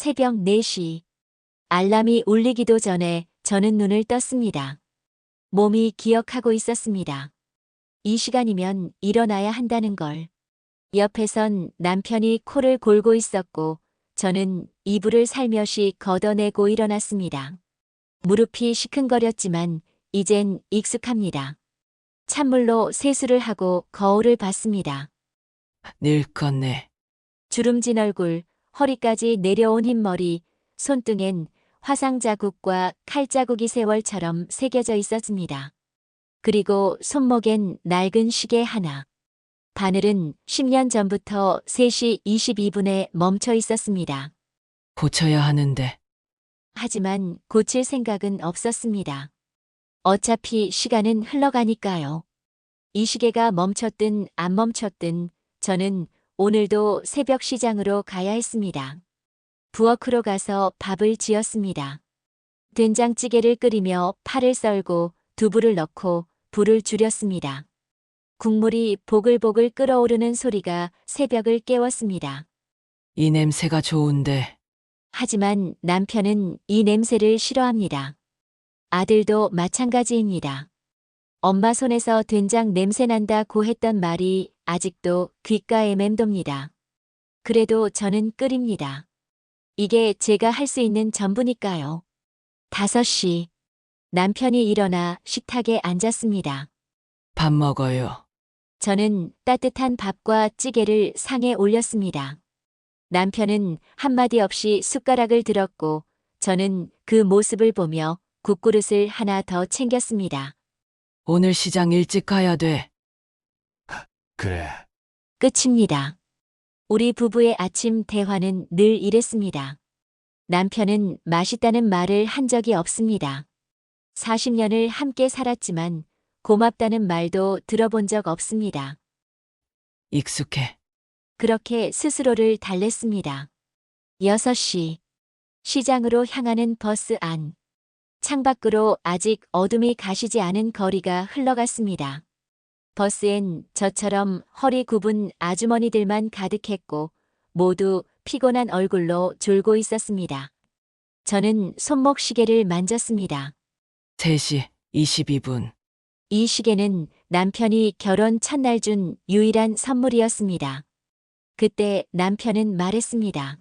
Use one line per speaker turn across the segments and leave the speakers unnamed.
새벽 4시. 알람이 울리기도 전에 저는 눈을 떴습니다. 몸이 기억하고 있었습니다. 이 시간이면 일어나야 한다는 걸. 옆에선 남편이 코를 골고 있었고 저는 이불을 살며시 걷어내고 일어났습니다. 무릎이 시큰거렸지만 이젠 익숙합니다. 찬물로 세수를 하고 거울을 봤습니다.
늙었네.
주름진 얼굴, 허리까지 내려온 흰머리, 손등엔 화상 자국과 칼 자국이 세월처럼 새겨져 있었습니다. 그리고 손목엔 낡은 시계 하나. 바늘은 10년 전부터 3시 22분에 멈춰 있었습니다.
고쳐야 하는데.
하지만 고칠 생각은 없었습니다. 어차피 시간은 흘러가니까요. 이 시계가 멈췄든 안 멈췄든 저는 오늘도 새벽 시장으로 가야 했습니다. 부엌으로 가서 밥을 지었습니다. 된장찌개를 끓이며 파를 썰고 두부를 넣고 불을 줄였습니다. 국물이 보글보글 끓어오르는 소리가 새벽을 깨웠습니다.
이 냄새가 좋은데.
하지만 남편은 이 냄새를 싫어합니다. 아들도 마찬가지입니다. 엄마 손에서 된장 냄새 난다고 했던 말이 아직도 귓가에 맴돕니다. 그래도 저는 끓입니다. 이게 제가 할 수 있는 전부니까요. 5시. 남편이 일어나 식탁에 앉았습니다.
밥 먹어요.
저는 따뜻한 밥과 찌개를 상에 올렸습니다. 남편은 한마디 없이 숟가락을 들었고 저는 그 모습을 보며 국그릇을 하나 더 챙겼습니다.
오늘 시장 일찍 가야 돼.
그래.
끝입니다. 우리 부부의 아침 대화는 늘 이랬습니다. 남편은 맛있다는 말을 한 적이 없습니다. 40년을 함께 살았지만 고맙다는 말도 들어본 적 없습니다.
익숙해.
그렇게 스스로를 달랬습니다. 6시. 시장으로 향하는 버스 안. 창밖으로 아직 어둠이 가시지 않은 거리가 흘러갔습니다. 버스엔 저처럼 허리 굽은 아주머니들만 가득했고 모두 피곤한 얼굴로 졸고 있었습니다. 저는 손목 시계를 만졌습니다.
3시 22분.
이 시계는 남편이 결혼 첫날 준 유일한 선물이었습니다. 그때 남편은 말했습니다.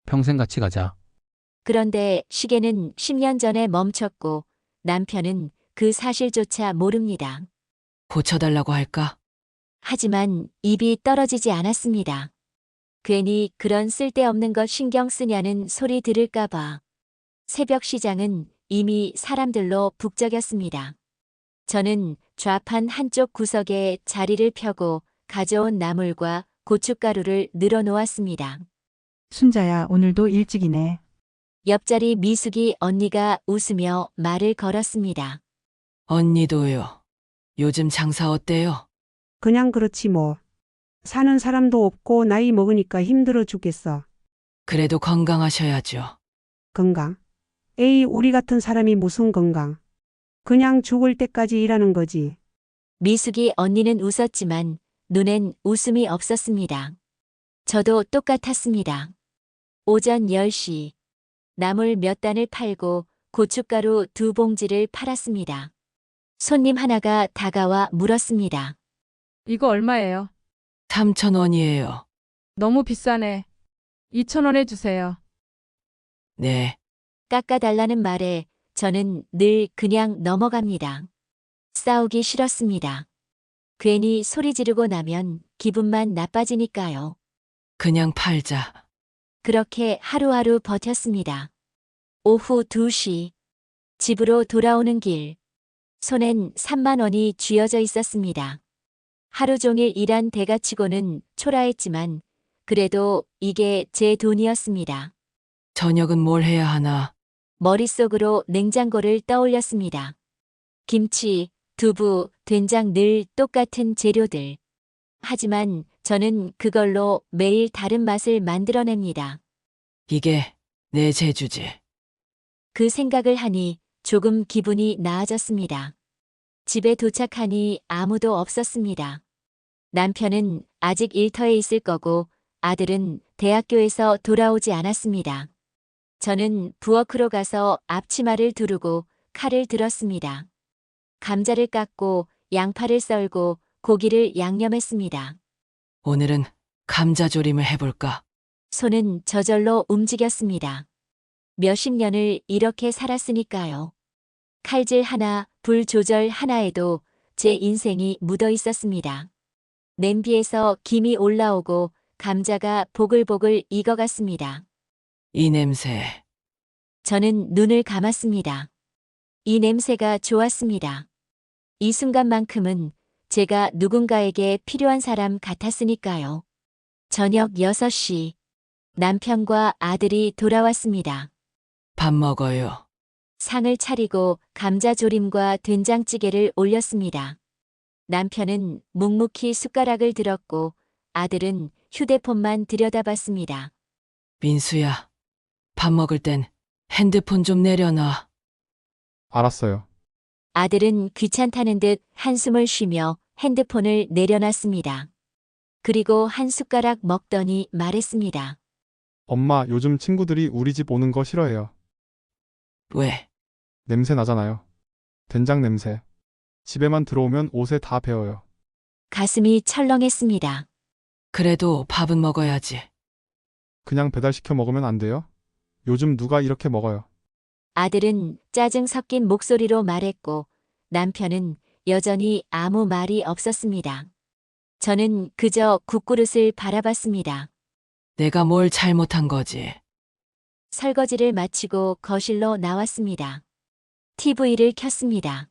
평생 같이 가자.
그런데 시계는 10년 전에 멈췄고 남편은 그 사실조차 모릅니다.
고쳐달라고 할까?
하지만 입이 떨어지지 않았습니다. 괜히 그런 쓸데없는 것 신경 쓰냐는 소리 들을까봐. 새벽 시장은 이미 사람들로 북적였습니다. 저는 좌판 한쪽 구석에 자리를 펴고 가져온 나물과 고춧가루를 늘어놓았습니다.
순자야, 오늘도 일찍이네.
옆자리 미숙이 언니가 웃으며 말을 걸었습니다.
언니도요. 요즘 장사 어때요?
그냥 그렇지 뭐. 사는 사람도 없고 나이 먹으니까 힘들어 죽겠어.
그래도 건강하셔야죠.
건강. 에이, 우리 같은 사람이 무슨 건강. 그냥 죽을 때까지 일하는 거지.
미숙이 언니는 웃었지만 눈엔 웃음이 없었습니다. 저도 똑같았습니다. 오전 10시. 나물 몇 단을 팔고 고춧가루 2봉지를 팔았습니다. 손님 하나가 다가와 물었습니다.
이거 얼마예요?
3,000원이에요.
너무 비싸네. 2,000원에 주세요.
네.
깎아달라는 말에 저는 늘 그냥 넘어갑니다. 싸우기 싫었습니다. 괜히 소리 지르고 나면 기분만 나빠지니까요.
그냥 팔자.
그렇게 하루하루 버텼습니다. 오후 2시. 집으로 돌아오는 길. 손엔 3만 원이 쥐어져 있었습니다. 하루 종일 일한 대가치고는 초라했지만 그래도 이게 제 돈이었습니다.
저녁은 뭘 해야 하나?
머릿속으로 냉장고를 떠올렸습니다. 김치, 두부, 된장 늘 똑같은 재료들. 하지만 저는 그걸로 매일 다른 맛을 만들어냅니다.
이게 내 재주지.
그 생각을 하니 조금 기분이 나아졌습니다. 집에 도착하니 아무도 없었습니다. 남편은 아직 일터에 있을 거고 아들은 대학교에서 돌아오지 않았습니다. 저는 부엌으로 가서 앞치마를 두르고 칼을 들었습니다. 감자를 깎고 양파를 썰고 고기를 양념했습니다.
오늘은 감자조림을 해볼까?
손은 저절로 움직였습니다. 몇십 년을 이렇게 살았으니까요. 칼질 하나, 불 조절 하나에도 제 인생이 묻어 있었습니다. 냄비에서 김이 올라오고 감자가 보글보글 익어갔습니다.
이 냄새.
저는 눈을 감았습니다. 이 냄새가 좋았습니다. 이 순간만큼은 제가 누군가에게 필요한 사람 같았으니까요. 저녁 6시, 남편과 아들이 돌아왔습니다.
밥 먹어요.
상을 차리고 감자조림과 된장찌개를 올렸습니다. 남편은 묵묵히 숟가락을 들었고 아들은 휴대폰만 들여다봤습니다.
민수야, 밥 먹을 땐 핸드폰 좀 내려놔.
알았어요.
아들은 귀찮다는 듯 한숨을 쉬며 핸드폰을 내려놨습니다. 그리고 한 숟가락 먹더니 말했습니다.
엄마, 요즘 친구들이 우리 집 오는 거 싫어해요.
왜?
냄새 나잖아요. 된장 냄새. 집에만 들어오면 옷에 다 배어요.
가슴이 철렁했습니다.
그래도 밥은 먹어야지.
그냥 배달시켜 먹으면 안 돼요? 요즘 누가 이렇게 먹어요?
아들은 짜증 섞인 목소리로 말했고 남편은 여전히 아무 말이 없었습니다. 저는 그저 국그릇을 바라봤습니다.
내가 뭘 잘못한 거지?
설거지를 마치고 거실로 나왔습니다. TV를 켰습니다.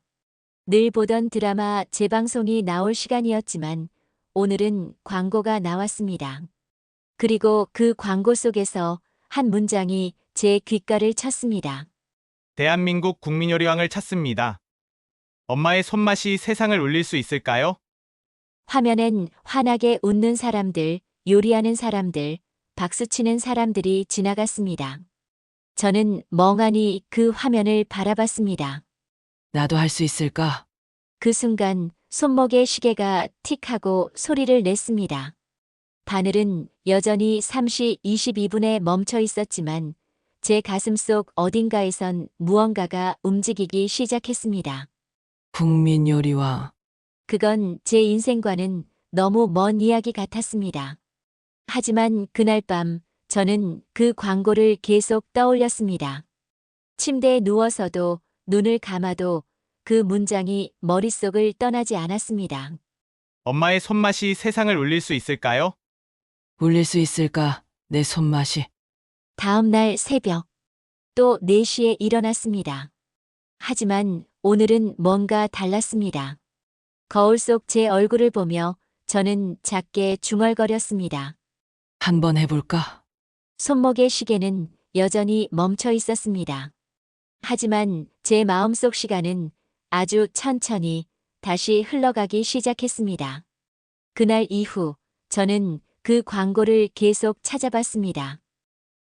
늘 보던 드라마 재방송이 나올 시간이었지만 오늘은 광고가 나왔습니다. 그리고 그 광고 속에서 한 문장이 제 귓가를 쳤습니다.
대한민국 국민요리왕을 찾습니다. 엄마의 손맛이 세상을 울릴 수 있을까요?
화면엔 환하게 웃는 사람들, 요리하는 사람들, 박수치는 사람들이 지나갔습니다. 저는 멍하니 그 화면을 바라봤습니다.
나도 할 수 있을까?
그 순간 손목의 시계가 틱하고 소리를 냈습니다. 바늘은 여전히 3시 22분에 멈춰 있었지만 제 가슴속 어딘가에선 무언가가 움직이기 시작했습니다.
국민요리왕.
그건 제 인생과는 너무 먼 이야기 같았습니다. 하지만 그날 밤 저는 그 광고를 계속 떠올렸습니다. 침대에 누워서도 눈을 감아도 그 문장이 머릿속을 떠나지 않았습니다.
엄마의 손맛이 세상을 울릴 수 있을까요?
울릴 수 있을까? 내 손맛이.
다음 날 새벽 또 4시에 일어났습니다. 하지만 오늘은 뭔가 달랐습니다. 거울 속 제 얼굴을 보며 저는 작게 중얼거렸습니다.
한번 해볼까?
손목의 시계는 여전히 멈춰 있었습니다. 하지만 제 마음속 시간은 아주 천천히 다시 흘러가기 시작했습니다. 그날 이후 저는 그 광고를 계속 찾아봤습니다.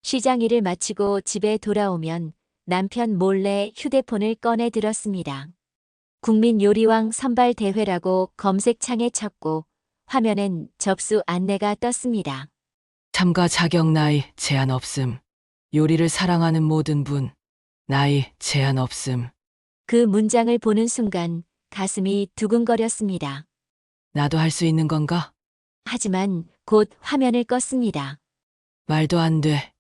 시장 일을 마치고 집에 돌아오면 남편 몰래 휴대폰을 꺼내 들었습니다. 국민요리왕 선발대회라고 검색창에 쳤고 화면엔 접수 안내가 떴습니다.
참가 자격 나이 제한 없음. 요리를 사랑하는 모든 분. 나이 제한 없음.
그 문장을 보는 순간 가슴이 두근거렸습니다.
나도 할 수 있는 건가?
하지만 곧 화면을 껐습니다.
말도 안 돼.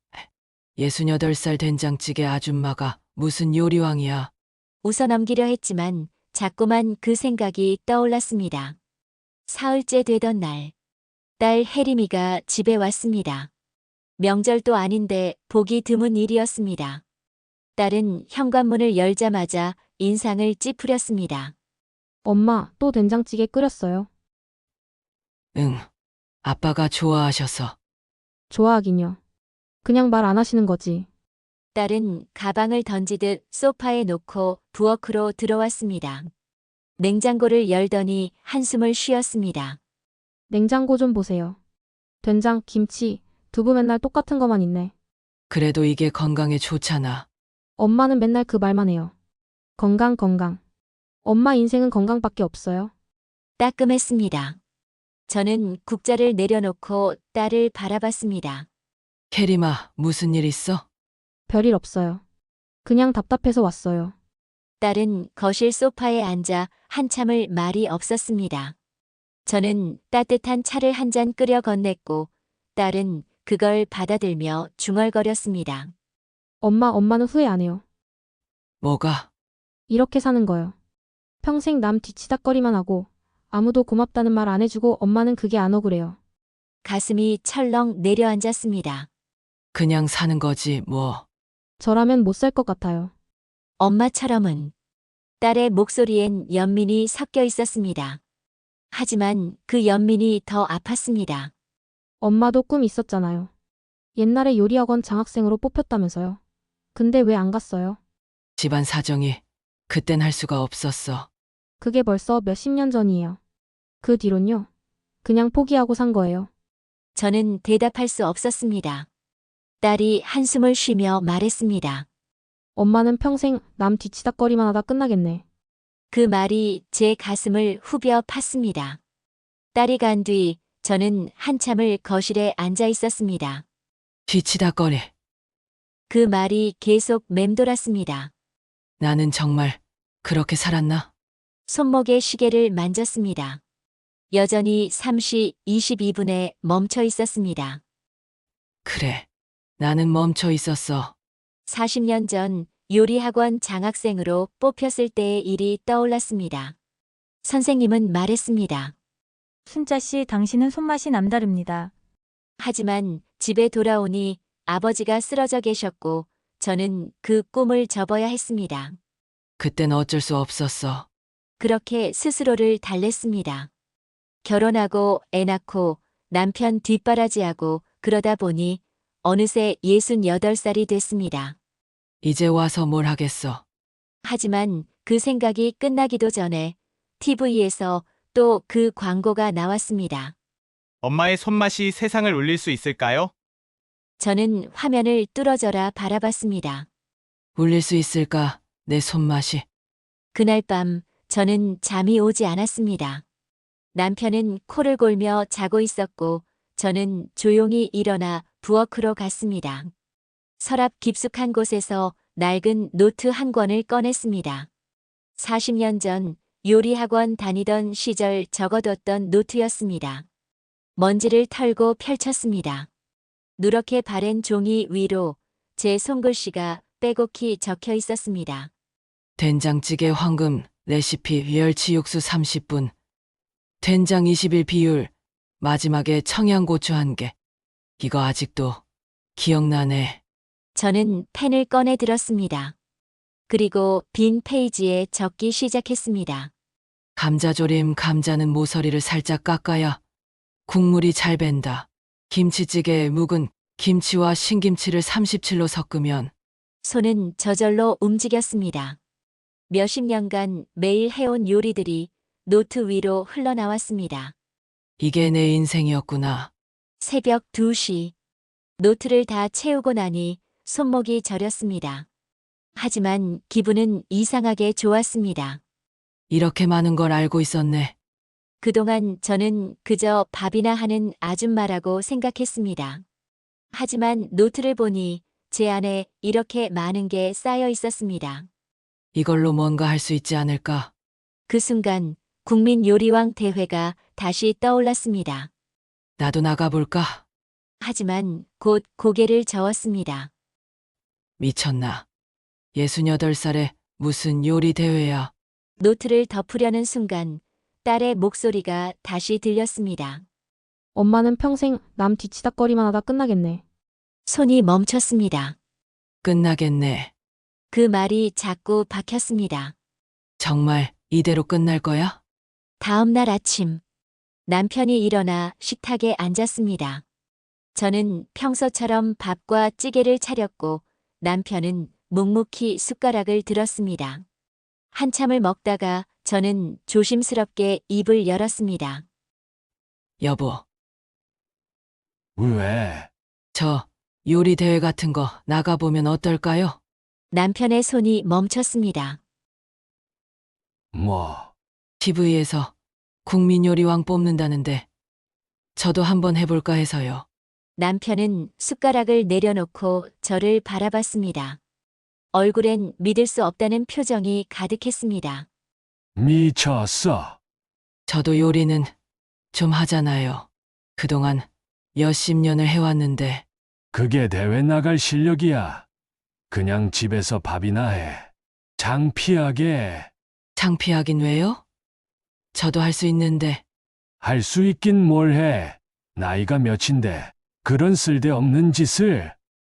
68살 된장찌개 아줌마가 무슨 요리왕이야.
웃어넘기려 했지만 자꾸만 그 생각이 떠올랐습니다. 사흘째 되던 날, 딸 혜림이가 집에 왔습니다. 명절도 아닌데 보기 드문 일이었습니다. 딸은 현관문을 열자마자 인상을 찌푸렸습니다.
엄마, 또 된장찌개 끓였어요.
응. 아빠가 좋아하셔서.
좋아하긴요. 그냥 말 안 하시는 거지.
딸은 가방을 던지듯 소파에 놓고 부엌으로 들어왔습니다. 냉장고를 열더니 한숨을 쉬었습니다.
냉장고 좀 보세요. 된장, 김치, 두부 맨날 똑같은 것만 있네.
그래도 이게 건강에 좋잖아.
엄마는 맨날 그 말만 해요. 건강, 건강. 엄마 인생은 건강밖에 없어요.
따끔했습니다. 저는 국자를 내려놓고 딸을 바라봤습니다.
캐리마, 무슨 일 있어?
별일 없어요. 그냥 답답해서 왔어요.
딸은 거실 소파에 앉아 한참을 말이 없었습니다. 저는 따뜻한 차를 한 잔 끓여 건넸고 딸은 그걸 받아들며 중얼거렸습니다.
엄마는 후회 안 해요.
뭐가?
이렇게 사는 거요. 평생 남 뒤치다꺼리만 하고 아무도 고맙다는 말 안 해주고 엄마는 그게 안 억울해요.
가슴이 철렁 내려앉았습니다.
그냥 사는 거지, 뭐.
저라면 못 살 것 같아요.
엄마처럼은. 딸의 목소리엔 연민이 섞여 있었습니다. 하지만 그 연민이 더 아팠습니다.
엄마도 꿈 있었잖아요. 옛날에 요리학원 장학생으로 뽑혔다면서요. 근데 왜 안 갔어요?
집안 사정이 그땐 할 수가 없었어.
그게 벌써 몇십 년 전이에요. 그 뒤론요. 그냥 포기하고 산 거예요.
저는 대답할 수 없었습니다. 딸이 한숨을 쉬며 말했습니다.
엄마는 평생 남 뒤치다꺼리만 하다 끝나겠네.
그 말이 제 가슴을 후벼 팠습니다. 딸이 간 뒤 저는 한참을 거실에 앉아 있었습니다.
뒤치다꺼리.
그 말이 계속 맴돌았습니다.
나는 정말 그렇게 살았나?
손목에 시계를 만졌습니다. 여전히 3시 22분에 멈춰 있었습니다.
그래. 나는 멈춰 있었어.
40년 전 요리학원 장학생으로 뽑혔을 때의 일이 떠올랐습니다. 선생님은 말했습니다.
순자 씨, 당신은 손맛이 남다릅니다.
하지만 집에 돌아오니 아버지가 쓰러져 계셨고 저는 그 꿈을 접어야 했습니다.
그땐 어쩔 수 없었어.
그렇게 스스로를 달랬습니다. 결혼하고 애 낳고 남편 뒷바라지하고 그러다 보니 어느새 68살이 됐습니다.
이제 와서 뭘 하겠어.
하지만 그 생각이 끝나기도 전에 TV에서 또 그 광고가 나왔습니다.
엄마의 손맛이 세상을 울릴 수 있을까요?
저는 화면을 뚫어져라 바라봤습니다.
울릴 수 있을까? 내 손맛이.
그날 밤 저는 잠이 오지 않았습니다. 남편은 코를 골며 자고 있었고 저는 조용히 일어나 부엌으로 갔습니다. 서랍 깊숙한 곳에서 낡은 노트 한 권을 꺼냈습니다. 40년 전 요리학원 다니던 시절 적어뒀던 노트였습니다. 먼지를 털고 펼쳤습니다. 누렇게 바랜 종이 위로 제 손글씨가 빼곡히 적혀 있었습니다.
된장찌개 황금 레시피 멸치 육수 30분. 된장 21 비율. 마지막에 청양고추 1개. 이거 아직도 기억나네.
저는 펜을 꺼내 들었습니다. 그리고 빈 페이지에 적기 시작했습니다.
감자조림 감자는 모서리를 살짝 깎아야 국물이 잘 밴다. 김치찌개에 묵은 김치와 신김치를 37로 섞으면
손은 저절로 움직였습니다. 몇십 년간 매일 해온 요리들이 노트 위로 흘러나왔습니다.
이게 내 인생이었구나.
새벽 2시. 노트를 다 채우고 나니 손목이 저렸습니다. 하지만 기분은 이상하게 좋았습니다.
이렇게 많은 걸 알고 있었네.
그동안 저는 그저 밥이나 하는 아줌마라고 생각했습니다. 하지만 노트를 보니 제 안에 이렇게 많은 게 쌓여 있었습니다.
이걸로 뭔가 할 수 있지 않을까?
그 순간 국민요리왕 대회가 다시 떠올랐습니다.
나도 나가볼까?
하지만 곧 고개를 저었습니다.
미쳤나? 68살에 무슨 요리 대회야?
노트를 덮으려는 순간 딸의 목소리가 다시 들렸습니다.
엄마는 평생 남 뒤치다꺼리만 하다 끝나겠네.
손이 멈췄습니다.
끝나겠네.
그 말이 자꾸 박혔습니다.
정말 이대로 끝날 거야?
다음 날 아침 남편이 일어나 식탁에 앉았습니다. 저는 평소처럼 밥과 찌개를 차렸고 남편은 묵묵히 숟가락을 들었습니다. 한참을 먹다가 저는 조심스럽게 입을 열었습니다.
여보,
왜?
저 요리 대회 같은 거 나가보면 어떨까요?
남편의 손이 멈췄습니다.
뭐?
TV에서 국민요리왕 뽑는다는데 저도 한번 해볼까 해서요.
남편은 숟가락을 내려놓고 저를 바라봤습니다. 얼굴엔 믿을 수 없다는 표정이 가득했습니다.
미쳤어.
저도 요리는 좀 하잖아요. 그동안 몇십 년을 해왔는데
그게 대회 나갈 실력이야. 그냥 집에서 밥이나 해. 창피하게.
창피하긴 왜요? 저도 할 수 있는데
할 수 있긴 뭘 해. 나이가 몇인데 그런 쓸데없는 짓을.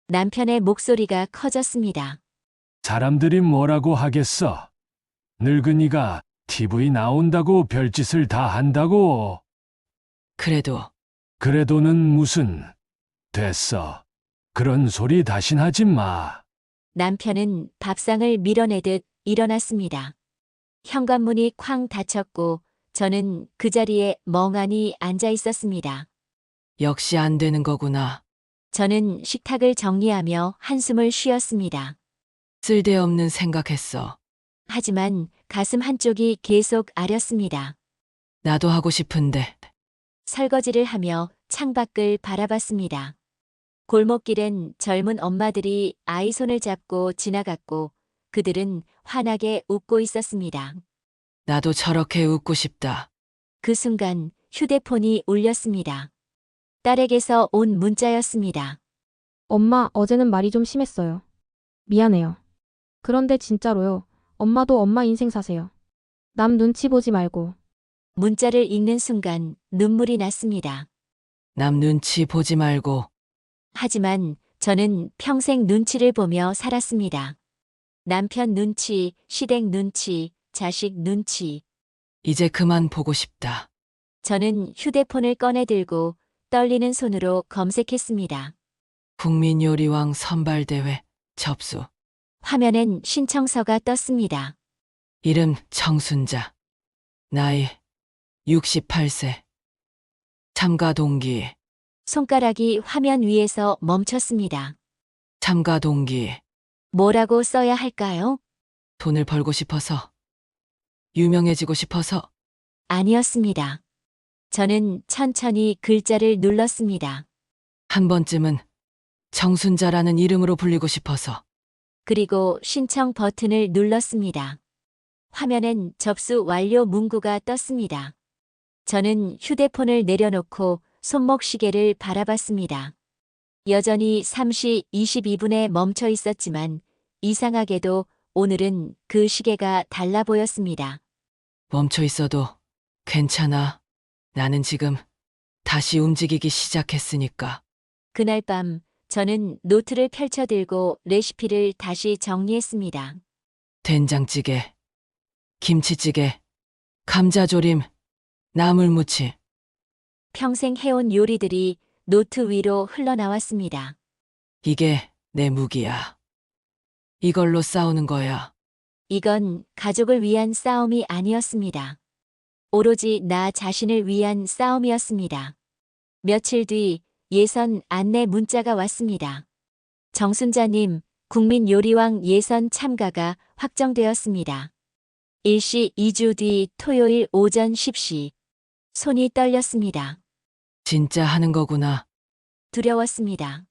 남편의 목소리가 커졌습니다.
사람들이 뭐라고 하겠어. 늙은이가 TV 나온다고 별짓을 다 한다고. 그래도는 무슨. 됐어. 그런 소리 다신 하지 마.
남편은 밥상을 밀어내듯 일어났습니다. 현관문이 쾅 닫혔고 저는 그 자리에 멍하니 앉아 있었습니다.
역시 안 되는 거구나.
저는 식탁을 정리하며 한숨을 쉬었습니다.
쓸데없는 생각했어.
하지만 가슴 한쪽이 계속 아렸습니다.
나도 하고 싶은데
설거지를 하며 창밖을 바라봤습니다. 골목길엔 젊은 엄마들이 아이 손을 잡고 지나갔고 그들은 환하게 웃고 있었습니다.
나도 저렇게 웃고 싶다.
그 순간 휴대폰이 울렸습니다. 딸에게서 온 문자였습니다.
엄마, 어제는 말이 좀 심했어요. 미안해요. 그런데 진짜로요. 엄마도 엄마 인생 사세요. 남 눈치 보지 말고.
문자를 읽는 순간 눈물이 났습니다.
남 눈치 보지 말고.
하지만 저는 평생 눈치를 보며 살았습니다. 남편 눈치, 시댁 눈치, 자식 눈치.
이제 그만 보고 싶다.
저는 휴대폰을 꺼내 들고 떨리는 손으로 검색했습니다.
국민요리왕 선발대회 접수.
화면엔 신청서가 떴습니다.
이름 정순자. 나이 68세. 참가 동기.
손가락이 화면 위에서 멈췄습니다.
참가 동기.
뭐라고 써야 할까요?
돈을 벌고 싶어서. 유명해지고 싶어서.
아니었습니다. 저는 천천히 글자를 눌렀습니다.
한 번쯤은 정순자라는 이름으로 불리고 싶어서.
그리고 신청 버튼을 눌렀습니다. 화면엔 접수 완료 문구가 떴습니다. 저는 휴대폰을 내려놓고 손목 시계를 바라봤습니다. 여전히 3시 22분에 멈춰 있었지만 이상하게도 오늘은 그 시계가 달라 보였습니다.
멈춰 있어도 괜찮아. 나는 지금 다시 움직이기 시작했으니까.
그날 밤 저는 노트를 펼쳐들고 레시피를 다시 정리했습니다.
된장찌개, 김치찌개, 감자조림, 나물무침.
평생 해온 요리들이 노트 위로 흘러나왔습니다.
이게 내 무기야. 이걸로 싸우는 거야.
이건 가족을 위한 싸움이 아니었습니다. 오로지 나 자신을 위한 싸움이었습니다. 며칠 뒤 예선 안내 문자가 왔습니다. 정순자님, 국민요리왕 예선 참가가 확정되었습니다. 일시 2주 뒤 토요일 오전 10시. 손이 떨렸습니다.
진짜 하는 거구나.
두려웠습니다.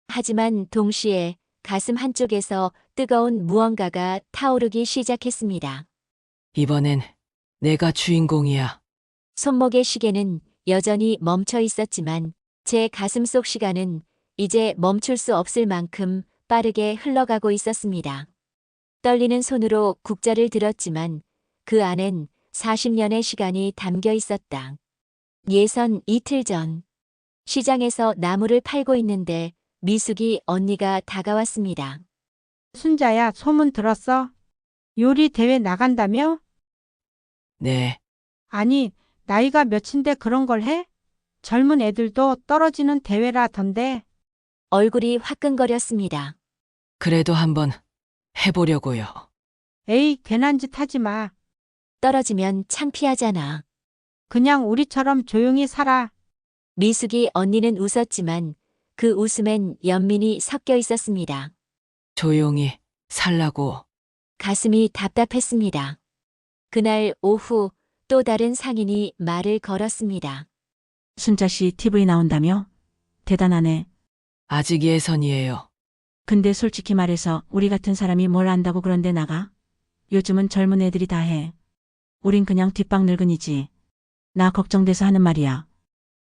하지만 동시에 가슴 한쪽에서 뜨거운 무언가가 타오르기 시작했습니다.
이번엔 내가 주인공이야.
손목의 시계는 여전히 멈춰 있었지만 제 가슴 속 시간은 이제 멈출 수 없을 만큼 빠르게 흘러가고 있었습니다. 떨리는 손으로 국자를 들었지만 그 안엔 40년의 시간이 담겨 있었다. 예선 이틀 전 시장에서 나무를 팔고 있는데 미숙이 언니가 다가왔습니다.
순자야, 소문 들었어? 요리 대회 나간다며?
네,
아니, 나이가 몇인데 그런 걸 해? 젊은 애들도 떨어지는 대회라던데.
얼굴이 화끈거렸습니다.
그래도 한번 해보려고요.
에이, 괜한 짓 하지 마.
떨어지면 창피하잖아.
그냥 우리처럼 조용히 살아.
미숙이 언니는 웃었지만 그 웃음엔 연민이 섞여 있었습니다.
조용히 살라고.
가슴이 답답했습니다. 그날 오후 또 다른 상인이 말을 걸었습니다.
순자 씨 TV 나온다며? 대단하네.
아직 예선이에요.
근데 솔직히 말해서 우리 같은 사람이 뭘 안다고 그런데 나가? 요즘은 젊은 애들이 다 해. 우린 그냥 뒷방 늙은이지. 나 걱정돼서 하는 말이야.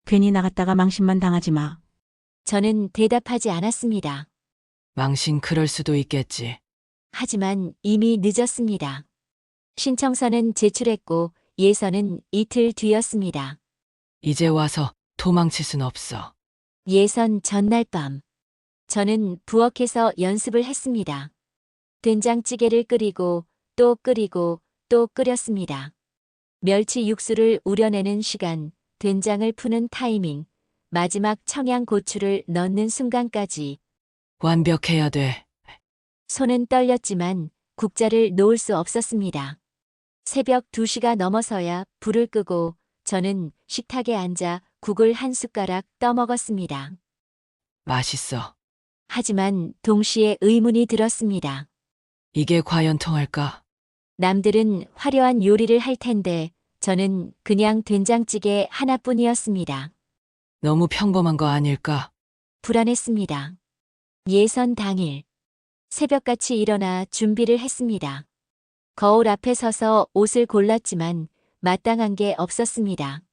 괜히 나갔다가 망신만 당하지 마.
저는 대답하지 않았습니다.
망신 그럴 수도 있겠지.
하지만 이미 늦었습니다. 신청서는 제출했고 예선은 이틀 뒤였습니다.
이제 와서 도망칠 순 없어.
예선 전날 밤. 저는 부엌에서 연습을 했습니다. 된장찌개를 끓이고 또 끓이고 또 끓였습니다. 멸치 육수를 우려내는 시간, 된장을 푸는 타이밍, 마지막 청양고추를 넣는 순간까지
완벽해야 돼.
손은 떨렸지만 국자를 놓을 수 없었습니다. 새벽 2시가 넘어서야 불을 끄고 저는 식탁에 앉아 국을 한 숟가락 떠먹었습니다.
맛있어.
하지만 동시에 의문이 들었습니다.
이게 과연 통할까?
남들은 화려한 요리를 할 텐데 저는 그냥 된장찌개 하나뿐이었습니다.
너무 평범한 거 아닐까?
불안했습니다. 예선 당일. 새벽같이 일어나 준비를 했습니다. 거울 앞에 서서 옷을 골랐지만 마땅한 게 없었습니다.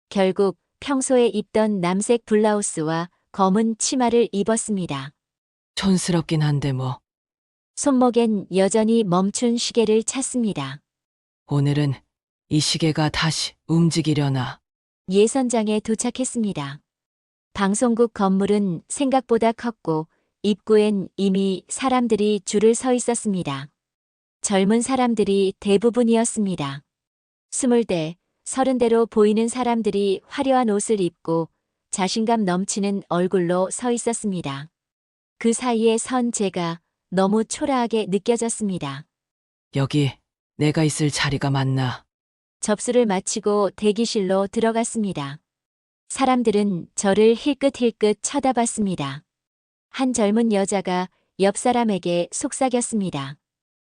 결국 평소에 입던 남색 블라우스와 검은 치마를 입었습니다.
촌스럽긴 한데 뭐.
손목엔 여전히 멈춘 시계를 찾습니다.
오늘은 이 시계가 다시 움직이려나.
예선장에 도착했습니다. 방송국 건물은 생각보다 컸고 입구엔 이미 사람들이 줄을 서 있었습니다. 젊은 사람들이 대부분이었습니다. 20대, 30대로 보이는 사람들이 화려한 옷을 입고 자신감 넘치는 얼굴로 서 있었습니다. 그 사이에 선 제가 너무 초라하게 느껴졌습니다.
여기 내가 있을 자리가 맞나?
접수를 마치고 대기실로 들어갔습니다. 사람들은 저를 힐끗힐끗 쳐다봤습니다. 한 젊은 여자가 옆 사람에게 속삭였습니다.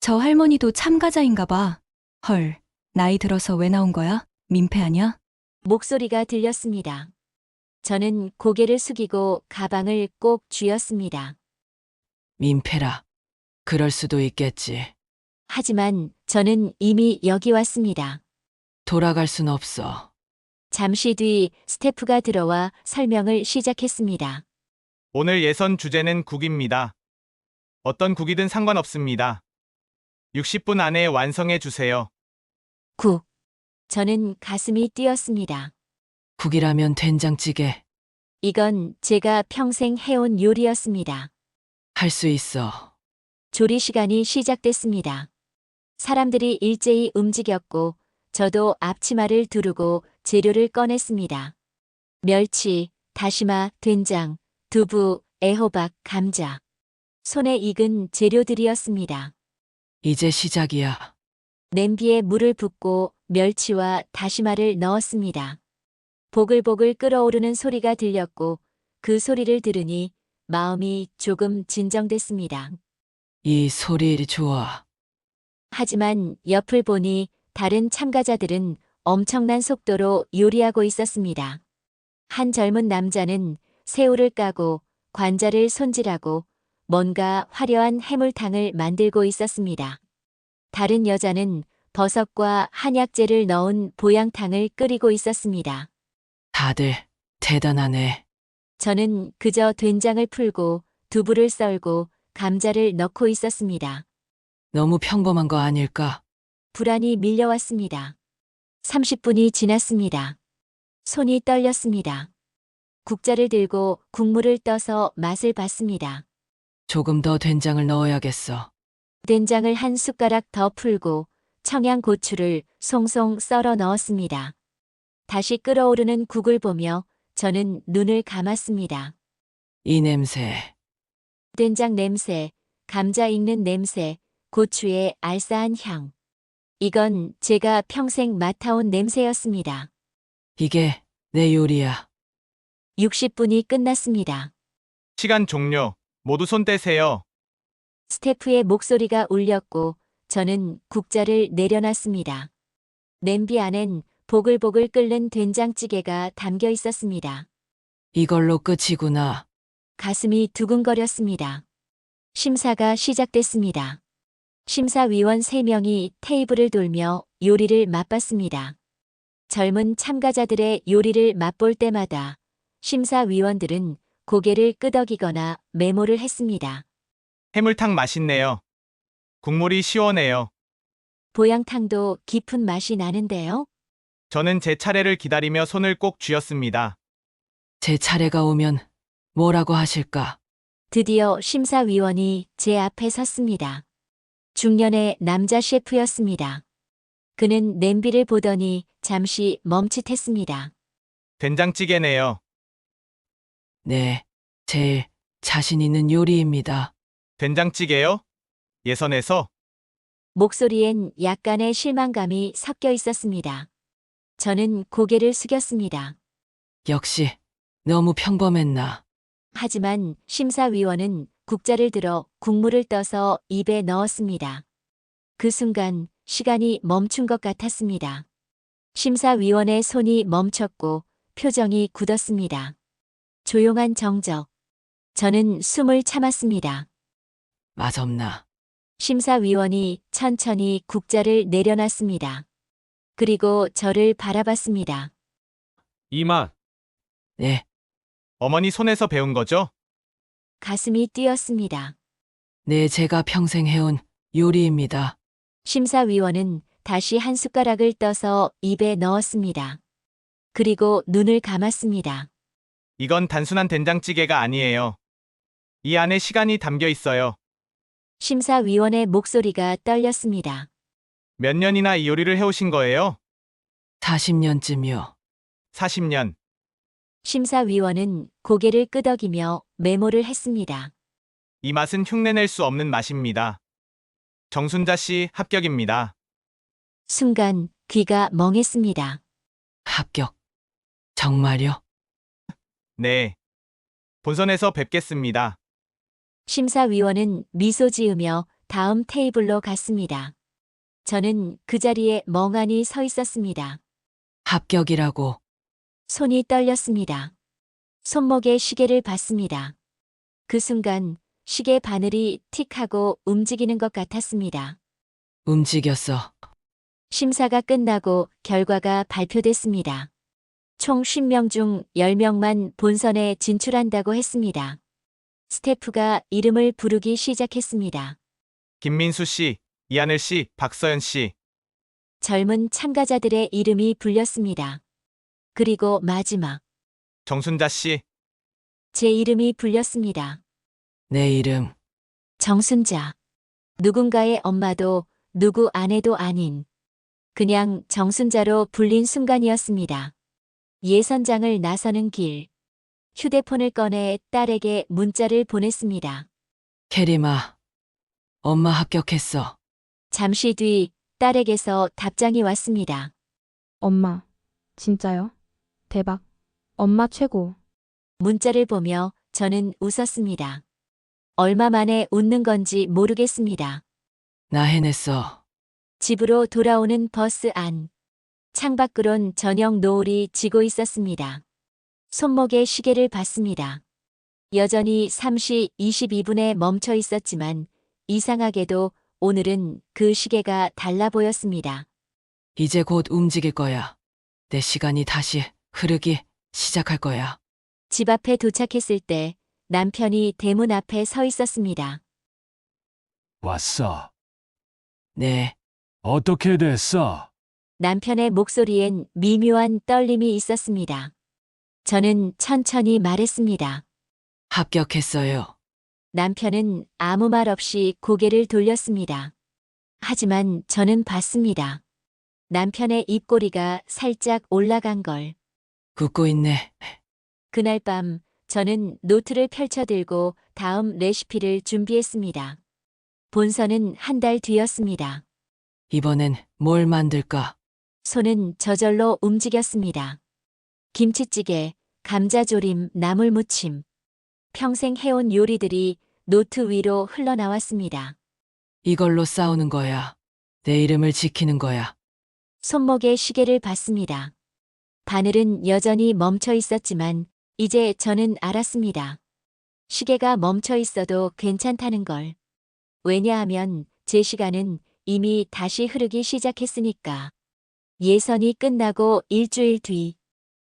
저 할머니도 참가자인가 봐. 헐, 나이 들어서 왜 나온 거야? 민폐 아냐?
목소리가 들렸습니다. 저는 고개를 숙이고 가방을 꼭 쥐었습니다.
민폐라. 그럴 수도 있겠지.
하지만 저는 이미 여기 왔습니다.
돌아갈 순 없어.
잠시 뒤 스태프가 들어와 설명을 시작했습니다.
오늘 예선 주제는 국입니다. 어떤 국이든 상관없습니다. 60분 안에 완성해 주세요.
국. 저는 가슴이 뛰었습니다.
국이라면 된장찌개.
이건 제가 평생 해온 요리였습니다.
할 수 있어.
조리 시간이 시작됐습니다. 사람들이 일제히 움직였고 저도 앞치마를 두르고 재료를 꺼냈습니다. 멸치, 다시마, 된장, 두부, 애호박, 감자. 손에 익은 재료들이었습니다.
이제 시작이야.
냄비에 물을 붓고 멸치와 다시마를 넣었습니다. 보글보글 끓어오르는 소리가 들렸고 그 소리를 들으니 마음이 조금 진정됐습니다.
이 소리 좋아.
하지만 옆을 보니 다른 참가자들은 엄청난 속도로 요리하고 있었습니다. 한 젊은 남자는 새우를 까고 관자를 손질하고 뭔가 화려한 해물탕을 만들고 있었습니다. 다른 여자는 버섯과 한약재를 넣은 보양탕을 끓이고 있었습니다.
다들 대단하네.
저는 그저 된장을 풀고 두부를 썰고 감자를 넣고 있었습니다.
너무 평범한 거 아닐까?
불안이 밀려왔습니다. 30분이 지났습니다. 손이 떨렸습니다. 국자를 들고 국물을 떠서 맛을 봤습니다.
조금 더 된장을 넣어야겠어.
된장을 한 숟가락 더 풀고 청양고추를 송송 썰어 넣었습니다. 다시 끓어오르는 국을 보며 저는 눈을 감았습니다.
이 냄새.
된장 냄새, 감자 익는 냄새, 고추의 알싸한 향. 이건 제가 평생 맡아온 냄새였습니다.
이게 내 요리야.
60분이 끝났습니다.
시간 종료. 모두 손 떼세요.
스태프의 목소리가 울렸고 저는 국자를 내려놨습니다. 냄비 안엔 보글보글 끓는 된장찌개가 담겨 있었습니다.
이걸로 끝이구나.
가슴이 두근거렸습니다. 심사가 시작됐습니다. 심사위원 3명이 테이블을 돌며 요리를 맛봤습니다. 젊은 참가자들의 요리를 맛볼 때마다 심사위원들은 고개를 끄덕이거나 메모를 했습니다.
해물탕 맛있네요. 국물이 시원해요.
보양탕도 깊은 맛이 나는데요.
저는 제 차례를 기다리며 손을 꼭 쥐었습니다.
제 차례가 오면 뭐라고 하실까?
드디어 심사위원이 제 앞에 섰습니다. 중년의 남자 셰프였습니다. 그는 냄비를 보더니 잠시 멈칫했습니다.
된장찌개네요.
네, 제일 자신 있는 요리입니다.
된장찌개요? 예선에서?
목소리엔 약간의 실망감이 섞여 있었습니다. 저는 고개를 숙였습니다.
역시 너무 평범했나.
하지만 심사위원은 국자를 들어 국물을 떠서 입에 넣었습니다. 그 순간 시간이 멈춘 것 같았습니다. 심사위원의 손이 멈췄고 표정이 굳었습니다. 조용한 정적. 저는 숨을 참았습니다.
맛없나.
심사위원이 천천히 국자를 내려놨습니다. 그리고 저를 바라봤습니다.
이 맛.
네,
어머니 손에서 배운 거죠?
가슴이 뛰었습니다.
네, 제가 평생 해온 요리입니다.
심사위원은 다시 한 숟가락을 떠서 입에 넣었습니다. 그리고 눈을 감았습니다.
이건 단순한 된장찌개가 아니에요. 이 안에 시간이 담겨 있어요.
심사위원의 목소리가 떨렸습니다.
몇 년이나 이 요리를 해오신 거예요?
40년쯤이요.
40년.
심사위원은 고개를 끄덕이며 메모를 했습니다.
이 맛은 흉내낼 수 없는 맛입니다. 정순자 씨 합격입니다.
순간 귀가 멍했습니다.
합격. 정말요?
네. 본선에서 뵙겠습니다.
심사위원은 미소 지으며 다음 테이블로 갔습니다. 저는 그 자리에 멍하니 서 있었습니다.
합격이라고.
손이 떨렸습니다. 손목에 시계를 봤습니다. 그 순간 시계 바늘이 틱하고 움직이는 것 같았습니다.
움직였어.
심사가 끝나고 결과가 발표됐습니다. 총 50명 중 10명만 본선에 진출한다고 했습니다. 스태프가 이름을 부르기 시작했습니다.
김민수 씨, 이하늘 씨, 박서연 씨.
젊은 참가자들의 이름이 불렸습니다. 그리고 마지막,
정순자 씨.
제 이름이 불렸습니다.
내 이름.
정순자. 누군가의 엄마도 누구 아내도 아닌 그냥 정순자로 불린 순간이었습니다. 예선장을 나서는 길. 휴대폰을 꺼내 딸에게 문자를 보냈습니다.
캐리마. 엄마 합격했어.
잠시 뒤 딸에게서 답장이 왔습니다.
엄마, 진짜요? 대박. 엄마 최고.
문자를 보며 저는 웃었습니다. 얼마 만에 웃는 건지 모르겠습니다.
나 해냈어.
집으로 돌아오는 버스 안. 창밖으론 저녁 노을이 지고 있었습니다. 손목에 시계를 봤습니다. 여전히 3시 22분에 멈춰 있었지만 이상하게도 오늘은 그 시계가 달라 보였습니다.
이제 곧 움직일 거야. 내 시간이 다시 흐르기 시작할 거야.
집 앞에 도착했을 때 남편이 대문 앞에 서 있었습니다.
왔어.
네,
어떻게 됐어?
남편의 목소리엔 미묘한 떨림이 있었습니다. 저는 천천히 말했습니다.
합격했어요.
남편은 아무 말 없이 고개를 돌렸습니다. 하지만 저는 봤습니다. 남편의 입꼬리가 살짝 올라간 걸.
웃고 있네.
그날 밤 저는 노트를 펼쳐들고 다음 레시피를 준비했습니다. 본선은 한 달 뒤였습니다.
이번엔 뭘 만들까?
손은 저절로 움직였습니다. 김치찌개, 감자조림, 나물무침. 평생 해온 요리들이 노트 위로 흘러나왔습니다.
이걸로 싸우는 거야. 내 이름을 지키는 거야.
손목에 시계를 봤습니다. 바늘은 여전히 멈춰 있었지만 이제 저는 알았습니다. 시계가 멈춰 있어도 괜찮다는 걸. 왜냐하면 제 시간은 이미 다시 흐르기 시작했으니까. 예선이 끝나고 일주일 뒤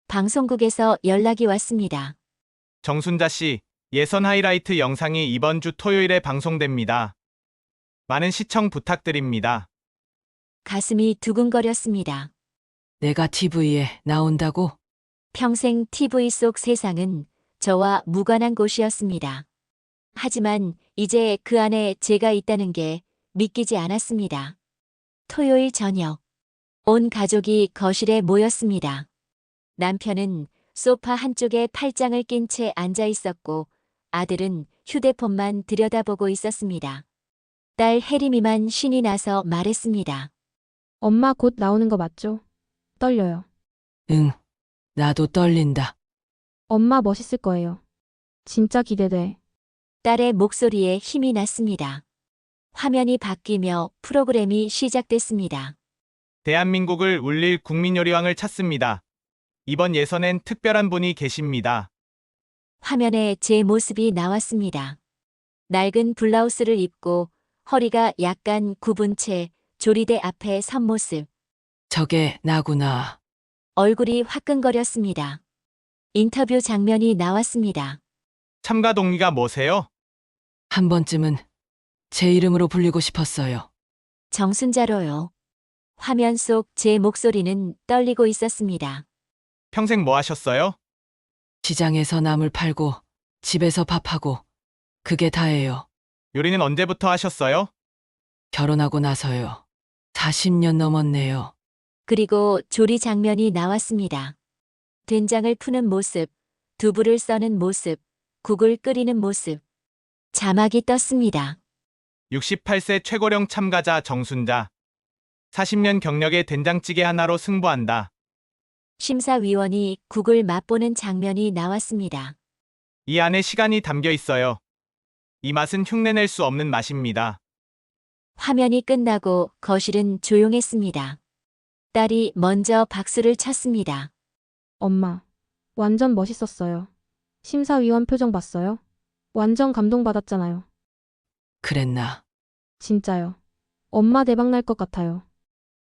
방송국에서 연락이 왔습니다.
정순자 씨, 예선 하이라이트 영상이 이번 주 토요일에 방송됩니다. 많은 시청 부탁드립니다.
가슴이 두근거렸습니다.
내가 TV에 나온다고?
평생 TV 속 세상은 저와 무관한 곳이었습니다. 하지만 이제 그 안에 제가 있다는 게 믿기지 않았습니다. 토요일 저녁, 온 가족이 거실에 모였습니다. 남편은 소파 한쪽에 팔짱을 낀 채 앉아 있었고 아들은 휴대폰만 들여다보고 있었습니다. 딸 혜림이만 신이 나서 말했습니다.
엄마 곧 나오는 거 맞죠? 떨려요.
응. 나도 떨린다.
엄마 멋있을 거예요. 진짜 기대돼.
딸의 목소리에 힘이 났습니다. 화면이 바뀌며 프로그램이 시작됐습니다.
대한민국을 울릴 국민요리왕을 찾습니다. 이번 예선엔 특별한 분이 계십니다.
화면에 제 모습이 나왔습니다. 낡은 블라우스를 입고 허리가 약간 굽은 채 조리대 앞에 선 모습.
저게 나구나.
얼굴이 화끈거렸습니다. 인터뷰 장면이 나왔습니다.
참가 동기가 뭐세요?
한 번쯤은 제 이름으로 불리고 싶었어요.
정순자로요. 화면 속 제 목소리는 떨리고 있었습니다.
평생 뭐 하셨어요?
시장에서 나물 팔고 집에서 밥하고 그게 다예요.
요리는 언제부터 하셨어요?
결혼하고 나서요. 40년 넘었네요.
그리고 조리 장면이 나왔습니다. 된장을 푸는 모습, 두부를 써는 모습, 국을 끓이는 모습. 자막이 떴습니다.
68세 최고령 참가자 정순자. 40년 경력의 된장찌개 하나로 승부한다.
심사위원이 국을 맛보는 장면이 나왔습니다.
이 안에 시간이 담겨 있어요. 이 맛은 흉내낼 수 없는 맛입니다.
화면이 끝나고 거실은 조용했습니다. 딸이 먼저 박수를 쳤습니다.
엄마, 완전 멋있었어요. 심사위원 표정 봤어요? 완전 감동받았잖아요.
그랬나?
진짜요. 엄마 대박 날 것 같아요.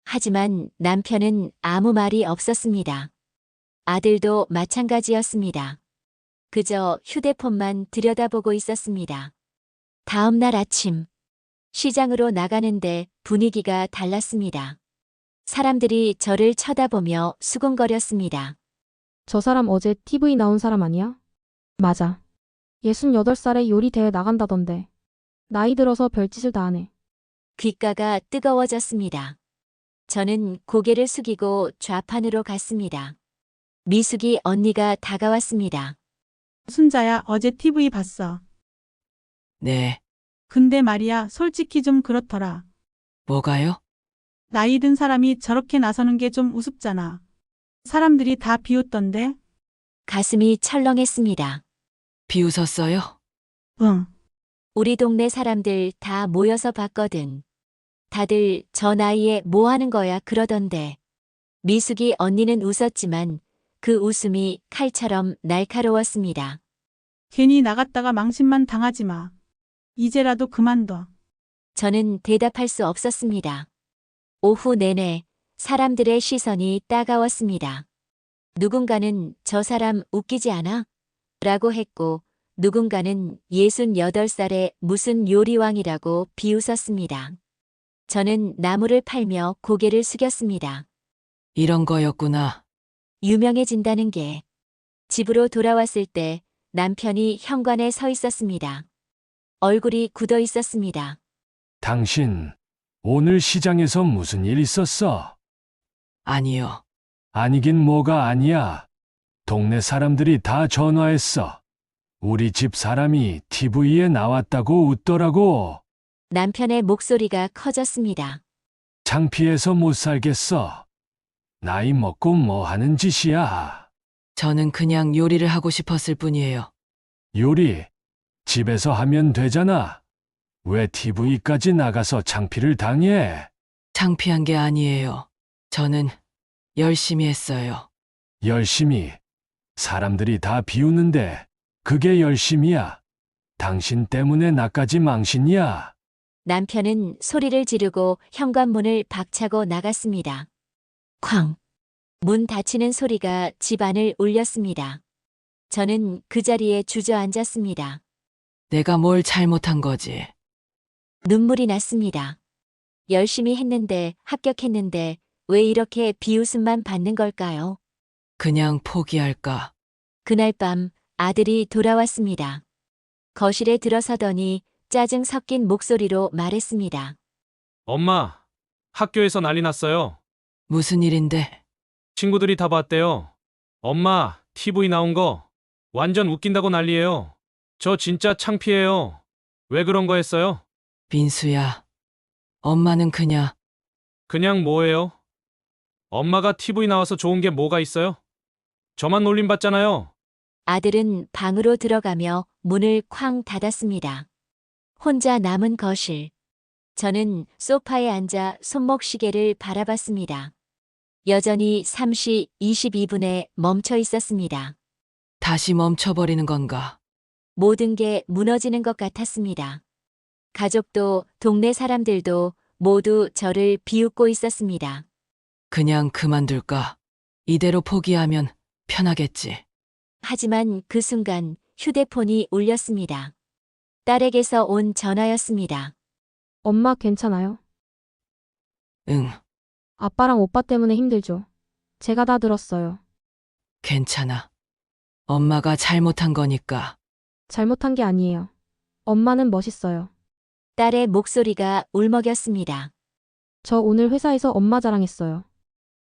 하지만 남편은 아무 말이 없었습니다. 아들도 마찬가지였습니다. 그저 휴대폰만 들여다보고 있었습니다. 다음 날 아침, 시장으로 나가는데 분위기가 달랐습니다. 사람들이 저를 쳐다보며 수군거렸습니다.
저 사람 어제 TV 나온 사람 아니야? 맞아. 68살에 요리 대회 나간다던데. 나이 들어서 별짓을 다 하네.
귓가가 뜨거워졌습니다. 저는 고개를 숙이고 좌판으로 갔습니다. 미숙이 언니가 다가왔습니다.
순자야, 어제 TV 봤어.
네.
근데 말이야, 솔직히 좀 그렇더라.
뭐가요?
나이 든 사람이 저렇게 나서는 게 좀 우습잖아. 사람들이 다 비웃던데?
가슴이 철렁했습니다.
비웃었어요?
응.
우리 동네 사람들 다 모여서 봤거든. 다들 저 나이에 뭐 하는 거야 그러던데. 미숙이 언니는 웃었지만 그 웃음이 칼처럼 날카로웠습니다.
괜히 나갔다가 망신만 당하지 마. 이제라도 그만둬.
저는 대답할 수 없었습니다. 오후 내내 사람들의 시선이 따가웠습니다. 누군가는 저 사람 웃기지 않아? 라고 했고 누군가는 68살에 무슨 요리왕이라고 비웃었습니다. 저는 나무를 팔며 고개를 숙였습니다.
이런 거였구나.
유명해진다는 게. 집으로 돌아왔을 때 남편이 현관에 서 있었습니다. 얼굴이 굳어 있었습니다.
당신, 오늘 시장에서 무슨 일 있었어?
아니요.
아니긴 뭐가 아니야. 동네 사람들이 다 전화했어. 우리 집 사람이 TV에 나왔다고 웃더라고.
남편의 목소리가 커졌습니다.
창피해서 못 살겠어. 나이 먹고 뭐 하는 짓이야.
저는 그냥 요리를 하고 싶었을 뿐이에요.
요리, 집에서 하면 되잖아. 왜 TV까지 나가서 창피를 당해?
창피한 게 아니에요. 저는 열심히 했어요.
열심히. 사람들이 다 비웃는데 그게 열심이야. 당신 때문에 나까지 망신이야.
남편은 소리를 지르고 현관문을 박차고 나갔습니다. 쾅! 문 닫히는 소리가 집 안을 울렸습니다. 저는 그 자리에 주저앉았습니다.
내가 뭘 잘못한 거지?
눈물이 났습니다. 열심히 했는데, 합격했는데, 왜 이렇게 비웃음만 받는 걸까요?
그냥 포기할까?
그날 밤 아들이 돌아왔습니다. 거실에 들어서더니 짜증 섞인 목소리로 말했습니다.
엄마, 학교에서 난리 났어요.
무슨 일인데?
친구들이 다 봤대요. 엄마, TV 나온 거 완전 웃긴다고 난리예요. 저 진짜 창피해요. 왜 그런 거 했어요?
민수야, 엄마는
그냥 뭐예요? 엄마가 TV 나와서 좋은 게 뭐가 있어요? 저만 놀림받잖아요.
아들은 방으로 들어가며 문을 쾅 닫았습니다. 혼자 남은 거실. 저는 소파에 앉아 손목시계를 바라봤습니다. 여전히 3시 22분에 멈춰 있었습니다.
다시 멈춰버리는 건가?
모든 게 무너지는 것 같았습니다. 가족도 동네 사람들도 모두 저를 비웃고 있었습니다.
그냥 그만둘까? 이대로 포기하면 편하겠지.
하지만 그 순간 휴대폰이 울렸습니다. 딸에게서 온 전화였습니다.
엄마 괜찮아요?
응,
아빠랑 오빠 때문에 힘들죠. 제가 다 들었어요.
괜찮아. 엄마가 잘못한 거니까.
잘못한 게 아니에요. 엄마는 멋있어요.
딸의 목소리가 울먹였습니다.
저 오늘 회사에서 엄마 자랑했어요.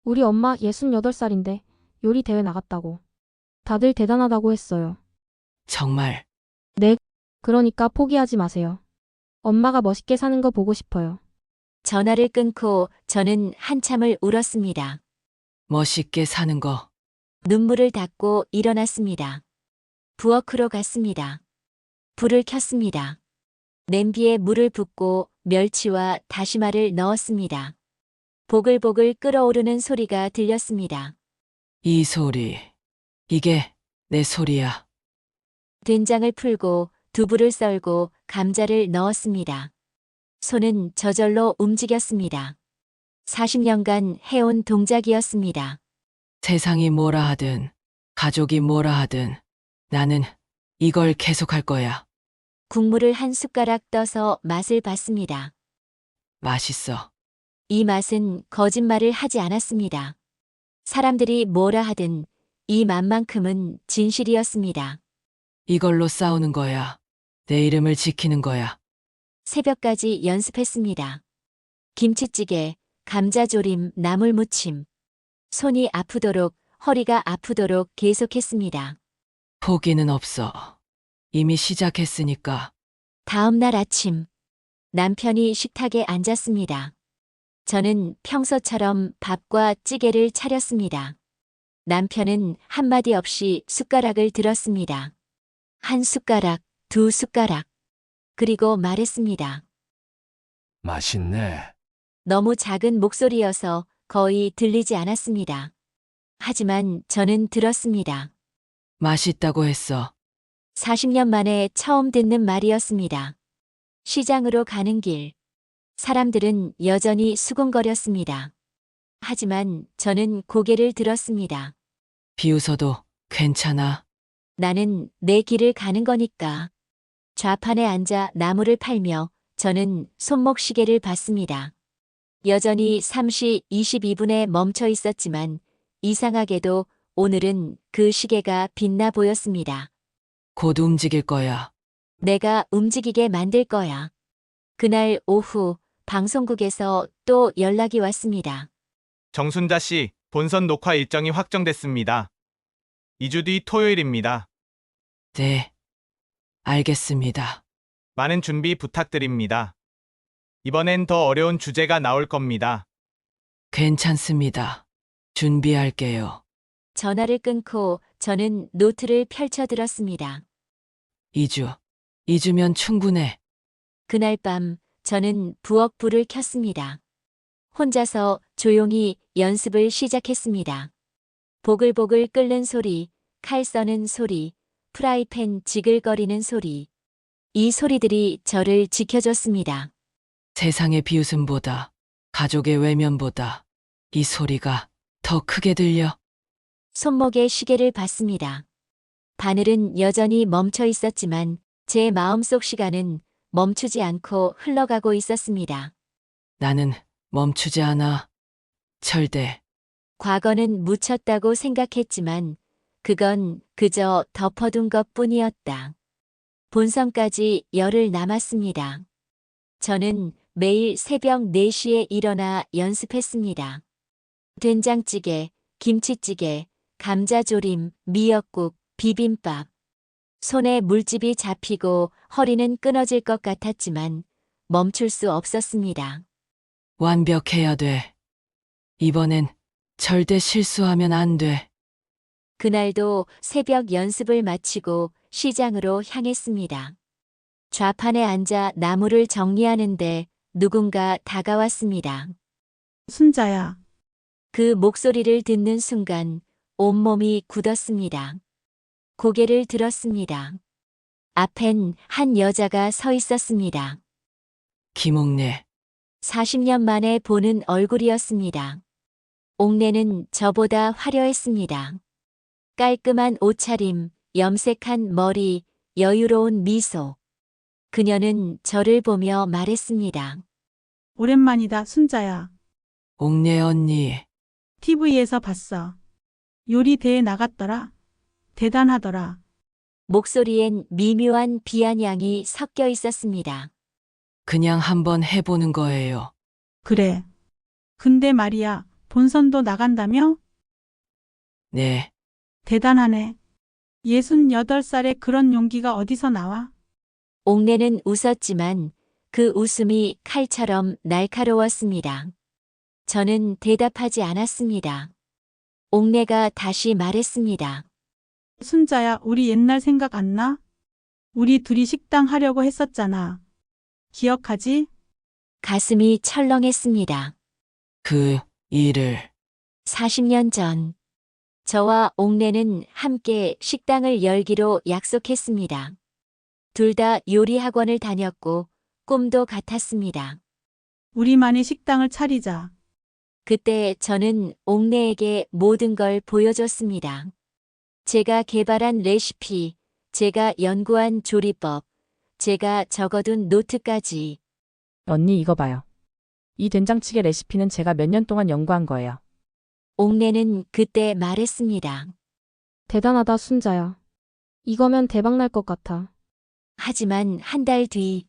우리 엄마 68살인데 요리 대회 나갔다고. 다들 대단하다고 했어요.
정말
네, 그러니까 포기하지 마세요. 엄마가 멋있게 사는 거 보고 싶어요.
전화를 끊고 저는 한참을 울었습니다.
멋있게 사는 거.
눈물을 닦고 일어났습니다. 부엌으로 갔습니다. 불을 켰습니다. 냄비에 물을 붓고 멸치와 다시마를 넣었습니다. 보글보글 끓어오르는 소리가 들렸습니다.
이 소리. 이게 내 소리야.
된장을 풀고 두부를 썰고 감자를 넣었습니다. 손은 저절로 움직였습니다. 40년간 해온 동작이었습니다.
세상이 뭐라 하든, 가족이 뭐라 하든, 나는 이걸 계속할 거야.
국물을 한 숟가락 떠서 맛을 봤습니다.
맛있어.
이 맛은 거짓말을 하지 않았습니다. 사람들이 뭐라 하든 이 맛만큼은 진실이었습니다.
이걸로 싸우는 거야. 내 이름을 지키는 거야.
새벽까지 연습했습니다. 김치찌개, 감자조림, 나물무침. 손이 아프도록, 허리가 아프도록 계속했습니다.
포기는 없어. 이미 시작했으니까.
다음 날 아침, 남편이 식탁에 앉았습니다. 저는 평소처럼 밥과 찌개를 차렸습니다. 남편은 한마디 없이 숟가락을 들었습니다. 한 숟가락, 두 숟가락. 그리고 말했습니다.
맛있네.
너무 작은 목소리여서 거의 들리지 않았습니다. 하지만 저는 들었습니다.
맛있다고 했어.
40년 만에 처음 듣는 말이었습니다. 시장으로 가는 길. 사람들은 여전히 수군거렸습니다. 하지만 저는 고개를 들었습니다.
비웃어도 괜찮아.
나는 내 길을 가는 거니까. 좌판에 앉아 나무를 팔며 저는 손목시계를 봤습니다. 여전히 3시 22분에 멈춰 있었지만 이상하게도 오늘은 그 시계가 빛나 보였습니다.
곧 움직일 거야.
내가 움직이게 만들 거야. 그날 오후 방송국에서 또 연락이 왔습니다.
정순자 씨, 본선 녹화 일정이 확정됐습니다. 2주 뒤 토요일입니다.
네. 알겠습니다.
많은 준비 부탁드립니다. 이번엔 더 어려운 주제가 나올 겁니다.
괜찮습니다. 준비할게요.
전화를 끊고 저는 노트를 펼쳐들었습니다.
2주면 충분해.
그날 밤 저는 부엌 불을 켰습니다. 혼자서 조용히 연습을 시작했습니다. 보글보글 끓는 소리, 칼 써는 소리, 프라이팬 지글거리는 소리. 이 소리들이 저를 지켜줬습니다.
세상의 비웃음보다, 가족의 외면보다 이 소리가 더 크게 들려.
손목에 시계를 봤습니다. 바늘은 여전히 멈춰 있었지만 제 마음속 시간은 멈추지 않고 흘러가고 있었습니다.
나는 멈추지 않아. 절대.
과거는 묻혔다고 생각했지만 그건 그저 덮어둔 것 뿐이었다. 본선까지 열흘 남았습니다. 저는 매일 새벽 4시에 일어나 연습했습니다. 된장찌개, 김치찌개, 감자조림, 미역국, 비빔밥. 손에 물집이 잡히고 허리는 끊어질 것 같았지만 멈출 수 없었습니다.
완벽해야 돼. 이번엔 절대 실수하면 안 돼.
그날도 새벽 연습을 마치고 시장으로 향했습니다. 좌판에 앉아 나무를 정리하는데 누군가 다가왔습니다.
순자야.
그 목소리를 듣는 순간 온몸이 굳었습니다. 고개를 들었습니다. 앞엔 한 여자가 서 있었습니다.
김옥래.
40년 만에 보는 얼굴이었습니다. 옥내는 저보다 화려했습니다. 깔끔한 옷차림, 염색한 머리, 여유로운 미소. 그녀는 저를 보며 말했습니다.
오랜만이다, 순자야.
옥래 언니.
TV에서 봤어. 요리 대회 나갔더라. 대단하더라.
목소리엔 미묘한 비아냥이 섞여 있었습니다.
그냥 한번 해보는 거예요.
그래. 근데 말이야, 본선도 나간다며?
네.
대단하네. 68살에 그런 용기가 어디서 나와?
옥내는 웃었지만 그 웃음이 칼처럼 날카로웠습니다. 저는 대답하지 않았습니다. 옥내가 다시 말했습니다.
순자야, 우리 옛날 생각 안 나? 우리 둘이 식당 하려고 했었잖아. 기억하지?
가슴이 철렁했습니다.
그 일을
40년 전, 저와 옥내는 함께 식당을 열기로 약속했습니다. 둘 다 요리 학원을 다녔고 꿈도 같았습니다.
우리만의 식당을 차리자.
그때 저는 옥내에게 모든 걸 보여줬습니다. 제가 개발한 레시피, 제가 연구한 조리법, 제가 적어둔 노트까지.
언니 이거 봐요. 이 된장찌개 레시피는 제가 몇 년 동안 연구한 거예요.
옥내는 그때 말했습니다.
대단하다, 순자야. 이거면 대박 날 것 같아.
하지만 한 달 뒤,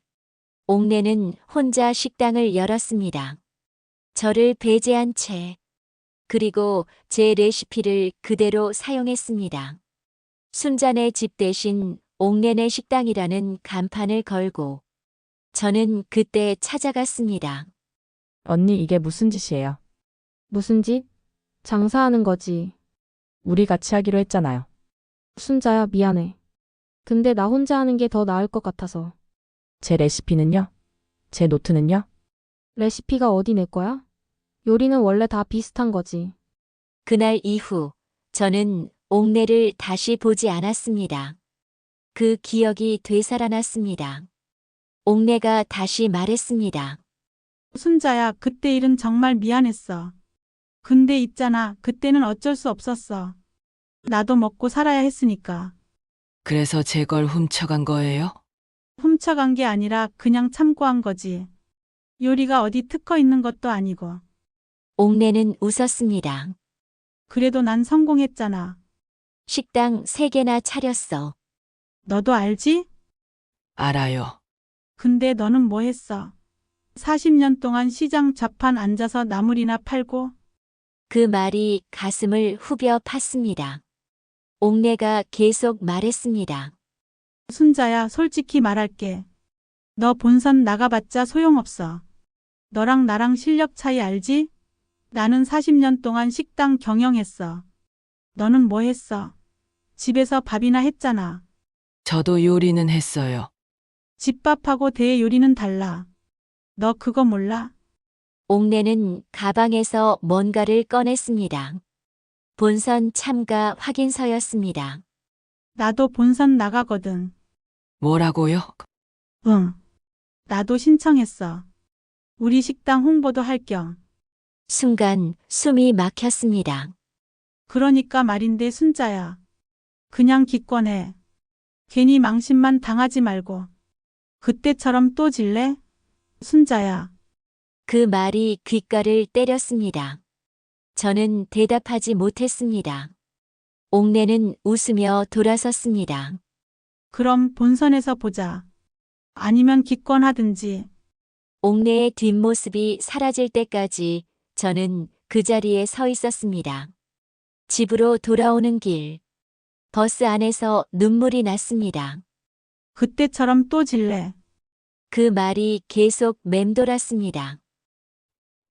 옥내는 혼자 식당을 열었습니다. 저를 배제한 채, 그리고 제 레시피를 그대로 사용했습니다. 순자네 집 대신 옥내네 식당이라는 간판을 걸고, 저는 그때 찾아갔습니다.
언니 이게 무슨 짓이에요?
무슨 짓? 장사하는 거지.
우리 같이 하기로 했잖아요.
순자야, 미안해. 근데 나 혼자 하는 게 더 나을 것 같아서.
제 레시피는요? 제 노트는요?
레시피가 어디 내 거야? 요리는 원래 다 비슷한 거지.
그날 이후 저는 옥내를 다시 보지 않았습니다. 그 기억이 되살아났습니다. 옥내가 다시 말했습니다.
순자야, 그때 일은 정말 미안했어. 근데 있잖아, 그때는 어쩔 수 없었어. 나도 먹고 살아야 했으니까.
그래서 제 걸 훔쳐간 거예요?
훔쳐간 게 아니라 그냥 참고한 거지. 요리가 어디 특허 있는 것도 아니고.
옥내는 웃었습니다.
그래도 난 성공했잖아.
식당 3개나 차렸어.
너도 알지?
알아요.
근데 너는 뭐 했어? 40년 동안 시장 좌판 앉아서 나물이나 팔고?
그 말이 가슴을 후벼 팠습니다. 옥내가 계속 말했습니다.
순자야, 솔직히 말할게. 너 본선 나가봤자 소용없어. 너랑 나랑 실력 차이 알지? 나는 40년 동안 식당 경영했어. 너는 뭐 했어? 집에서 밥이나 했잖아.
저도 요리는 했어요.
집밥하고 대 요리는 달라. 너 그거 몰라?
옥내는 가방에서 뭔가를 꺼냈습니다. 본선 참가 확인서였습니다.
나도 본선 나가거든.
뭐라고요?
응. 나도 신청했어. 우리 식당 홍보도 할 겸.
순간 숨이 막혔습니다.
그러니까 말인데 순자야. 그냥 기권해. 괜히 망신만 당하지 말고. 그때처럼 또 질래? 순자야.
그 말이 귓가를 때렸습니다. 저는 대답하지 못했습니다. 옥내는 웃으며 돌아섰습니다.
그럼 본선에서 보자. 아니면 기권하든지.
옥내의 뒷모습이 사라질 때까지 저는 그 자리에 서 있었습니다. 집으로 돌아오는 길. 버스 안에서 눈물이 났습니다.
그때처럼 또 질래.
그 말이 계속 맴돌았습니다.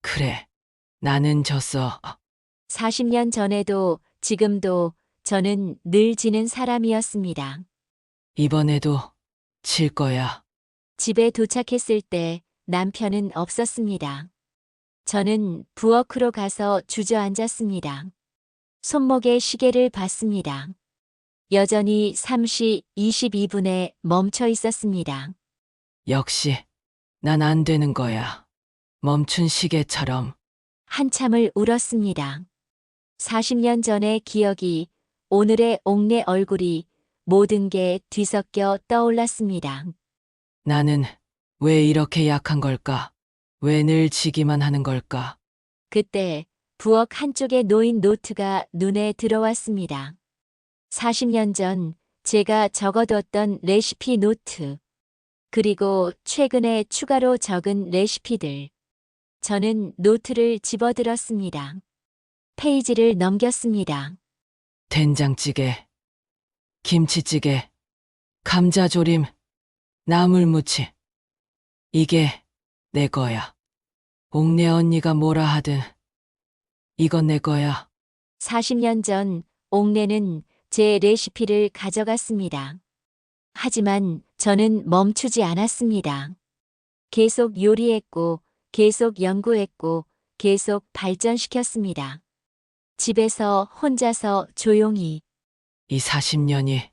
그래. 나는 졌어.
40년 전에도 지금도 저는 늘 지는 사람이었습니다.
이번에도 질 거야.
집에 도착했을 때 남편은 없었습니다. 저는 부엌으로 가서 주저앉았습니다. 손목에 시계를 봤습니다. 여전히 3시 22분에 멈춰 있었습니다.
역시 난 안 되는 거야. 멈춘 시계처럼.
한참을 울었습니다. 40년 전의 기억이, 오늘의 옥내 얼굴이, 모든 게 뒤섞여 떠올랐습니다.
나는 왜 이렇게 약한 걸까? 왜 늘 지기만 하는 걸까?
그때 부엌 한쪽에 놓인 노트가 눈에 들어왔습니다. 40년 전 제가 적어뒀던 레시피 노트. 그리고 최근에 추가로 적은 레시피들. 저는 노트를 집어들었습니다. 페이지를 넘겼습니다.
된장찌개, 김치찌개, 감자조림, 나물무침. 이게 내 거야. 옥내 언니가 뭐라 하든 이건 내 거야.
40년 전 옥내는 제 레시피를 가져갔습니다. 하지만 저는 멈추지 않았습니다. 계속 요리했고, 계속 연구했고, 계속 발전시켰습니다. 집에서 혼자서 조용히.
이 40년이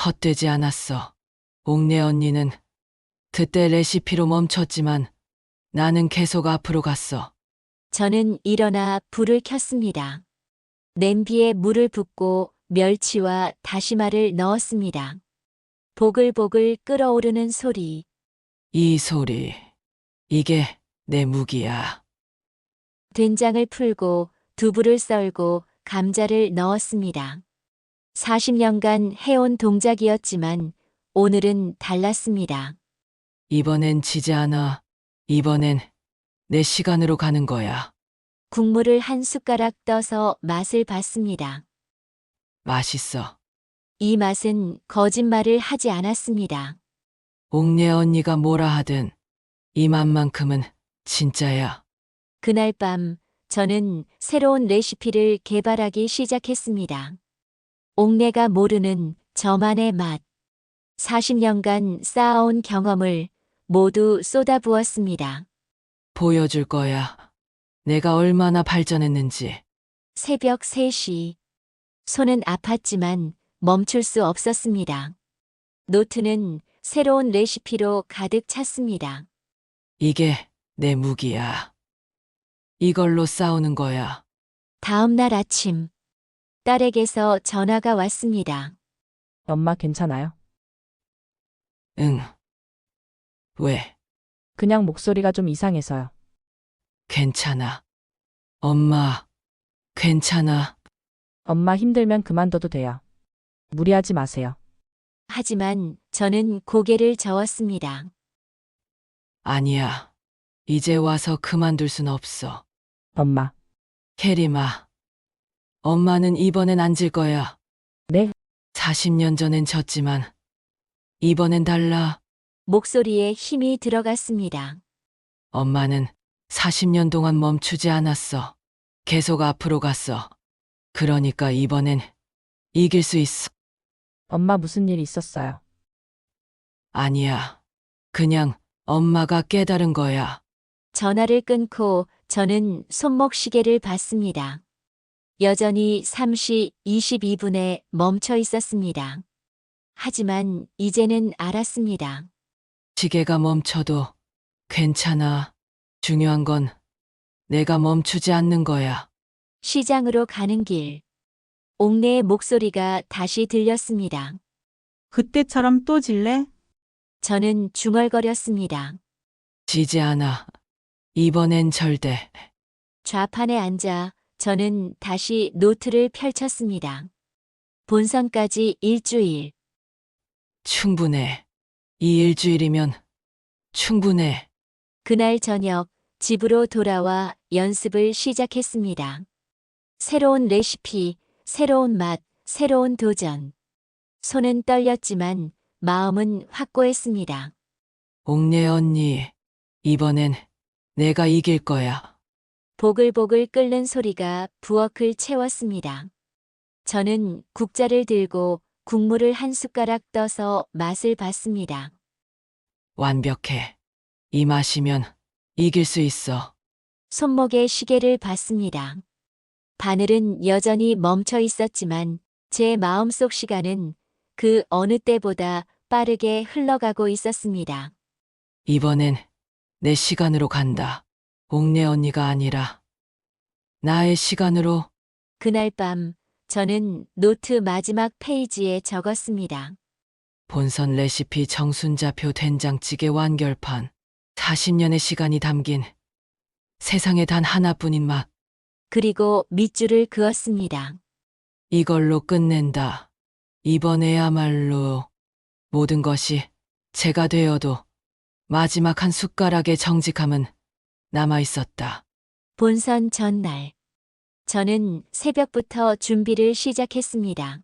헛되지 않았어. 옥내 언니는 그때 레시피로 멈췄지만 나는 계속 앞으로 갔어.
저는 일어나 불을 켰습니다. 냄비에 물을 붓고 멸치와 다시마를 넣었습니다. 보글보글 끓어오르는 소리.
이 소리, 이게 내 무기야.
된장을 풀고 두부를 썰고 감자를 넣었습니다. 40년간 해온 동작이었지만 오늘은 달랐습니다.
이번엔 지지 않아. 이번엔 내 시간으로 가는 거야.
국물을 한 숟가락 떠서 맛을 봤습니다.
맛있어.
이 맛은 거짓말을 하지 않았습니다.
옥내 언니가 뭐라 하든 이 맛만큼은 진짜야.
그날 밤 저는 새로운 레시피를 개발하기 시작했습니다. 옥내가 모르는 저만의 맛. 40년간 쌓아온 경험을 모두 쏟아부었습니다.
보여줄 거야. 내가 얼마나 발전했는지.
새벽 3시. 손은 아팠지만 멈출 수 없었습니다. 노트는 새로운 레시피로 가득 찼습니다.
이게 내 무기야. 이걸로 싸우는 거야.
다음 날 아침, 딸에게서 전화가 왔습니다.
엄마 괜찮아요?
응. 왜?
그냥 목소리가 좀 이상해서요.
괜찮아. 엄마, 괜찮아.
엄마 힘들면 그만둬도 돼요. 무리하지 마세요.
하지만 저는 고개를 저었습니다.
아니야. 이제 와서 그만둘 순 없어.
엄마.
캐리마. 엄마는 이번엔 안 질 거야.
네?
40년 전엔 졌지만 이번엔 달라.
목소리에 힘이 들어갔습니다.
엄마는 40년 동안 멈추지 않았어. 계속 앞으로 갔어. 그러니까 이번엔 이길 수 있어.
엄마 무슨 일 있었어요?
아니야. 그냥 엄마가 깨달은 거야.
전화를 끊고 저는 손목 시계를 봤습니다. 여전히 3시 22분에 멈춰 있었습니다. 하지만 이제는 알았습니다.
시계가 멈춰도 괜찮아. 중요한 건 내가 멈추지 않는 거야.
시장으로 가는 길. 옥내의 목소리가 다시 들렸습니다.
그때처럼 또 질래?
저는 중얼거렸습니다.
지지 않아. 이번엔 절대.
좌판에 앉아 저는 다시 노트를 펼쳤습니다. 본선까지 일주일.
충분해. 이 일주일이면 충분해.
그날 저녁 집으로 돌아와 연습을 시작했습니다. 새로운 레시피, 새로운 맛, 새로운 도전. 손은 떨렸지만 마음은 확고했습니다.
옥내 언니, 이번엔 내가 이길 거야.
보글보글 끓는 소리가 부엌을 채웠습니다. 저는 국자를 들고 국물을 한 숟가락 떠서 맛을 봤습니다.
완벽해. 이 맛이면 이길 수 있어.
손목에 시계를 봤습니다. 바늘은 여전히 멈춰 있었지만 제 마음속 시간은 그 어느 때보다 빠르게 흘러가고 있었습니다.
이번엔 내 시간으로 간다. 옥내 언니가 아니라 나의 시간으로.
그날 밤 저는 노트 마지막 페이지에 적었습니다.
본선 레시피 정순자표 된장찌개 완결판. 40년의 시간이 담긴 세상에 단 하나뿐인 맛.
그리고 밑줄을 그었습니다.
이걸로 끝낸다. 이번에야말로 모든 것이 제가 되어도 마지막 한 숟가락의 정직함은 남아 있었다.
본선 전날. 저는 새벽부터 준비를 시작했습니다.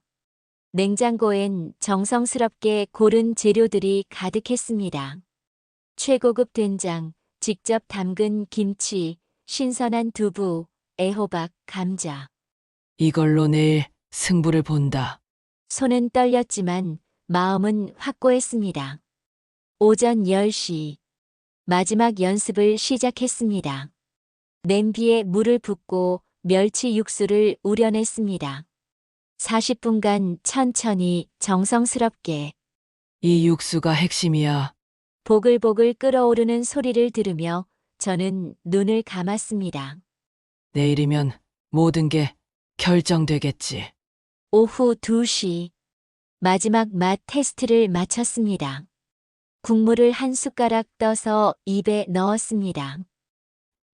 냉장고엔 정성스럽게 고른 재료들이 가득했습니다. 최고급 된장, 직접 담근 김치, 신선한 두부, 애호박, 감자.
이걸로 내일 승부를 본다.
손은 떨렸지만 마음은 확고했습니다. 오전 10시. 마지막 연습을 시작했습니다. 냄비에 물을 붓고 멸치 육수를 우려냈습니다. 40분간 천천히 정성스럽게.
이 육수가 핵심이야.
보글보글 끓어오르는 소리를 들으며 저는 눈을 감았습니다.
내일이면 모든 게 결정되겠지.
오후 2시. 마지막 맛 테스트를 마쳤습니다. 국물을 한 숟가락 떠서 입에 넣었습니다.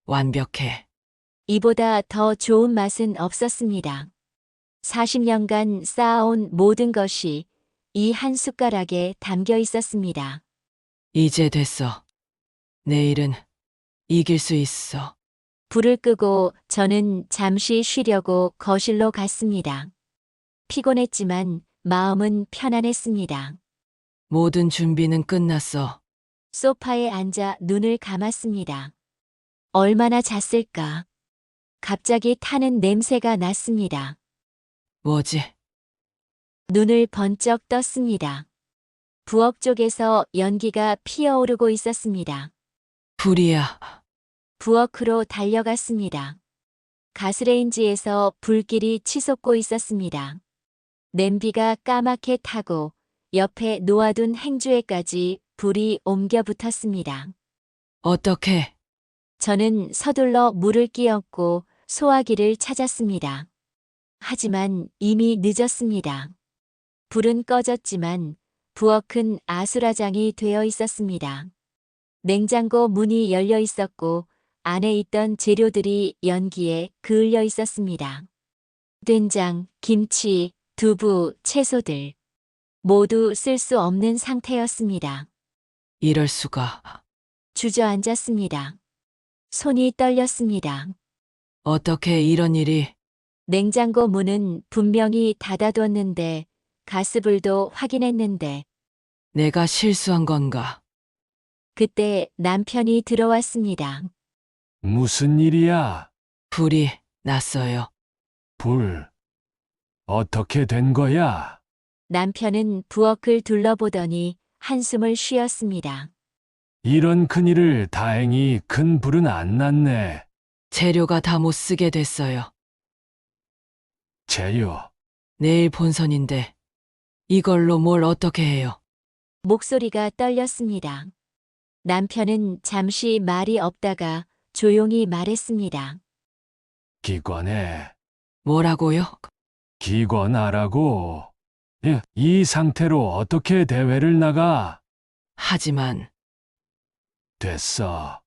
완벽해.
이보다 더 좋은 맛은 없었습니다. 40년간 쌓아온 모든 것이 이 한 숟가락에 담겨 있었습니다.
이제 됐어. 내일은 이길 수 있어.
불을 끄고 저는 잠시 쉬려고 거실로 갔습니다. 피곤했지만 마음은 편안했습니다.
모든 준비는 끝났어.
소파에 앉아 눈을 감았습니다. 얼마나 잤을까? 갑자기 타는 냄새가 났습니다.
뭐지?
눈을 번쩍 떴습니다. 부엌 쪽에서 연기가 피어오르고 있었습니다.
불이야.
부엌으로 달려갔습니다. 가스레인지에서 불길이 치솟고 있었습니다. 냄비가 까맣게 타고 옆에 놓아둔 행주에까지 불이 옮겨 붙었습니다.
어떻게?
저는 서둘러 물을 끼얹고 소화기를 찾았습니다. 하지만 이미 늦었습니다. 불은 꺼졌지만 부엌은 아수라장이 되어 있었습니다. 냉장고 문이 열려 있었고 안에 있던 재료들이 연기에 그을려 있었습니다. 된장, 김치, 두부, 채소들. 모두 쓸 수 없는 상태였습니다.
이럴 수가.
주저앉았습니다. 손이 떨렸습니다.
어떻게 이런 일이?
냉장고 문은 분명히 닫아뒀는데 가스불도 확인했는데
내가 실수한 건가?
그때 남편이 들어왔습니다.
무슨 일이야?
불이 났어요.
불. 어떻게 된 거야?
남편은 부엌을 둘러보더니 한숨을 쉬었습니다.
이런 큰일을 다행히 큰 불은 안 났네.
재료가 다 못 쓰게 됐어요.
재료.
내일 본선인데 이걸로 뭘 어떻게 해요?
목소리가 떨렸습니다. 남편은 잠시 말이 없다가 조용히 말했습니다.
기권해.
뭐라고요?
기권하라고. 이 상태로 어떻게 대회를 나가?
하지만
됐어.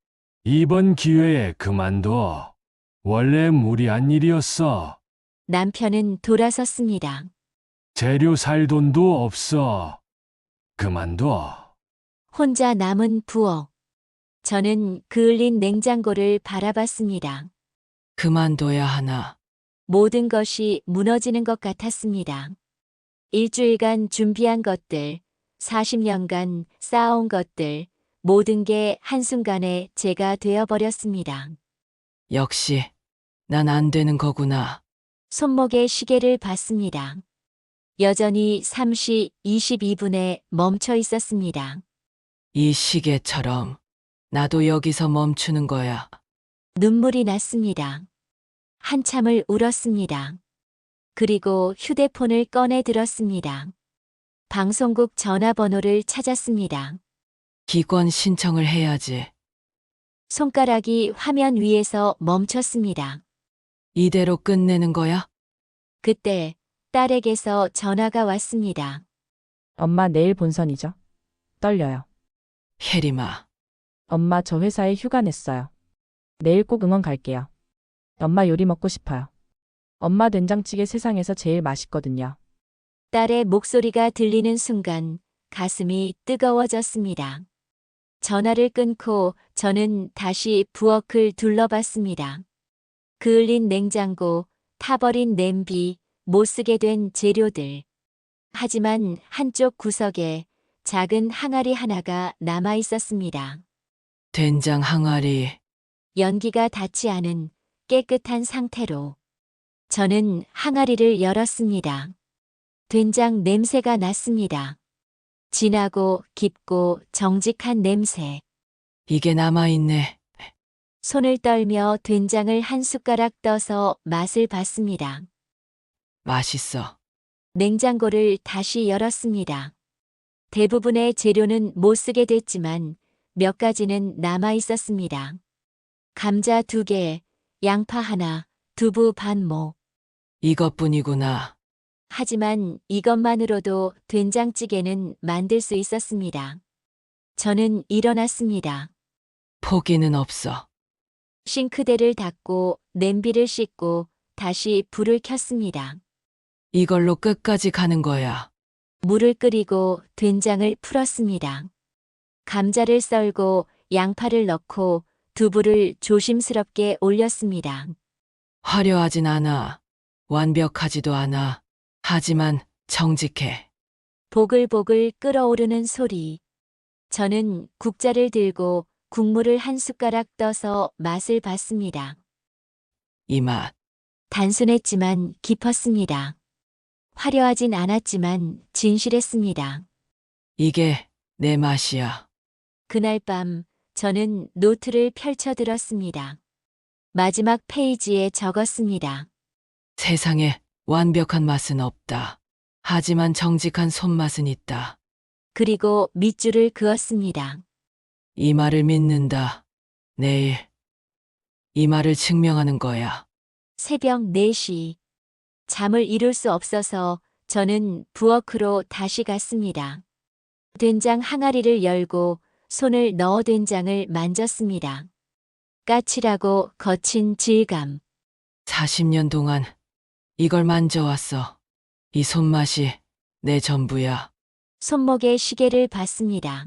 이번 기회에 그만둬. 원래 무리한 일이었어.
남편은 돌아섰습니다.
재료 살 돈도 없어. 그만둬.
혼자 남은 부엌. 저는 그을린 냉장고를 바라봤습니다.
그만둬야 하나.
모든 것이 무너지는 것 같았습니다. 일주일간 준비한 것들, 40년간 쌓아온 것들, 모든 게 한순간에 제가 되어버렸습니다.
역시 난 안 되는 거구나.
손목에 시계를 봤습니다. 여전히 3시 22분에 멈춰 있었습니다.
이 시계처럼 나도 여기서 멈추는 거야.
눈물이 났습니다. 한참을 울었습니다. 그리고 휴대폰을 꺼내 들었습니다. 방송국 전화번호를 찾았습니다.
기권 신청을 해야지.
손가락이 화면 위에서 멈췄습니다.
이대로 끝내는 거야?
그때 딸에게서 전화가 왔습니다.
엄마 내일 본선이죠? 떨려요.
혜림아,
엄마 저 회사에 휴가 냈어요. 내일 꼭 응원 갈게요. 엄마 요리 먹고 싶어요. 엄마 된장찌개 세상에서 제일 맛있거든요.
딸의 목소리가 들리는 순간 가슴이 뜨거워졌습니다. 전화를 끊고 저는 다시 부엌을 둘러봤습니다. 그을린 냉장고, 타버린 냄비, 못쓰게 된 재료들. 하지만 한쪽 구석에 작은 항아리 하나가 남아 있었습니다.
된장 항아리.
연기가 닿지 않은 깨끗한 상태로. 저는 항아리를 열었습니다. 된장 냄새가 났습니다. 진하고 깊고 정직한 냄새.
이게 남아있네.
손을 떨며 된장을 한 숟가락 떠서 맛을 봤습니다.
맛있어.
냉장고를 다시 열었습니다. 대부분의 재료는 못 쓰게 됐지만 몇 가지는 남아 있었습니다. 감자 2개, 양파 하나, 두부 반모.
이것뿐이구나.
하지만 이것만으로도 된장찌개는 만들 수 있었습니다. 저는 일어났습니다.
포기는 없어.
싱크대를 닫고 냄비를 씻고 다시 불을 켰습니다.
이걸로 끝까지 가는 거야.
물을 끓이고 된장을 풀었습니다. 감자를 썰고 양파를 넣고 두부를 조심스럽게 올렸습니다.
화려하진 않아. 완벽하지도 않아. 하지만 정직해.
보글보글 끓어오르는 소리. 저는 국자를 들고 국물을 한 숟가락 떠서 맛을 봤습니다.
이 맛.
단순했지만 깊었습니다. 화려하진 않았지만 진실했습니다.
이게 내 맛이야.
그날 밤 저는 노트를 펼쳐 들었습니다. 마지막 페이지에 적었습니다.
세상에 완벽한 맛은 없다. 하지만 정직한 손맛은 있다.
그리고 밑줄을 그었습니다.
이 말을 믿는다. 내일. 이 말을 증명하는 거야.
새벽 4시. 잠을 이룰 수 없어서 저는 부엌으로 다시 갔습니다. 된장 항아리를 열고 손을 넣어 된장을 만졌습니다. 까칠하고 거친 질감.
40년 동안 이걸 만져왔어. 이 손맛이 내 전부야.
손목에 시계를 봤습니다.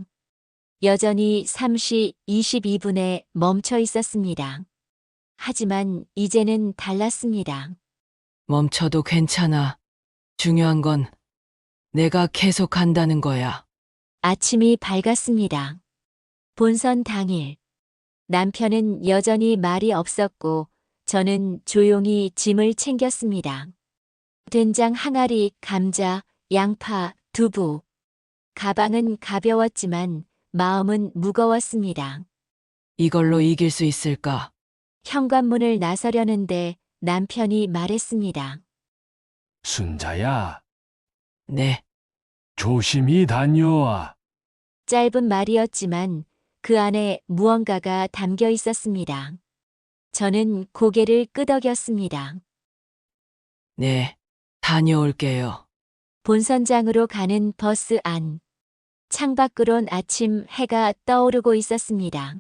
여전히 3시 22분에 멈춰 있었습니다. 하지만 이제는 달랐습니다.
멈춰도 괜찮아. 중요한 건 내가 계속 간다는 거야.
아침이 밝았습니다. 본선 당일. 남편은 여전히 말이 없었고 저는 조용히 짐을 챙겼습니다. 된장 항아리, 감자, 양파, 두부. 가방은 가벼웠지만 마음은 무거웠습니다.
이걸로 이길 수 있을까?
현관문을 나서려는데 남편이 말했습니다.
순자야,
네.
조심히 다녀와.
짧은 말이었지만 그 안에 무언가가 담겨 있었습니다. 저는 고개를 끄덕였습니다.
네, 다녀올게요.
본선장으로 가는 버스 안. 창밖으론 아침 해가 떠오르고 있었습니다.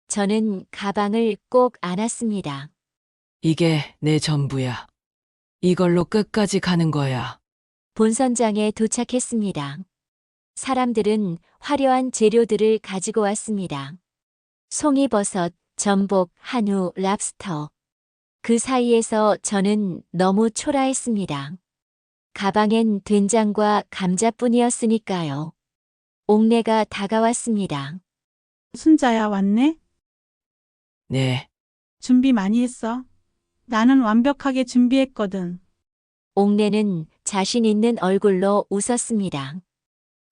저는 가방을 꼭 안았습니다.
이게 내 전부야. 이걸로 끝까지 가는 거야.
본선장에 도착했습니다. 사람들은 화려한 재료들을 가지고 왔습니다. 송이버섯, 전복, 한우, 랍스터. 그 사이에서 저는 너무 초라했습니다. 가방엔 된장과 감자뿐이었으니까요. 옥내가 다가왔습니다.
순자야, 왔네?
네,
준비 많이 했어? 나는 완벽하게 준비했거든.
옥내는 자신 있는 얼굴로 웃었습니다.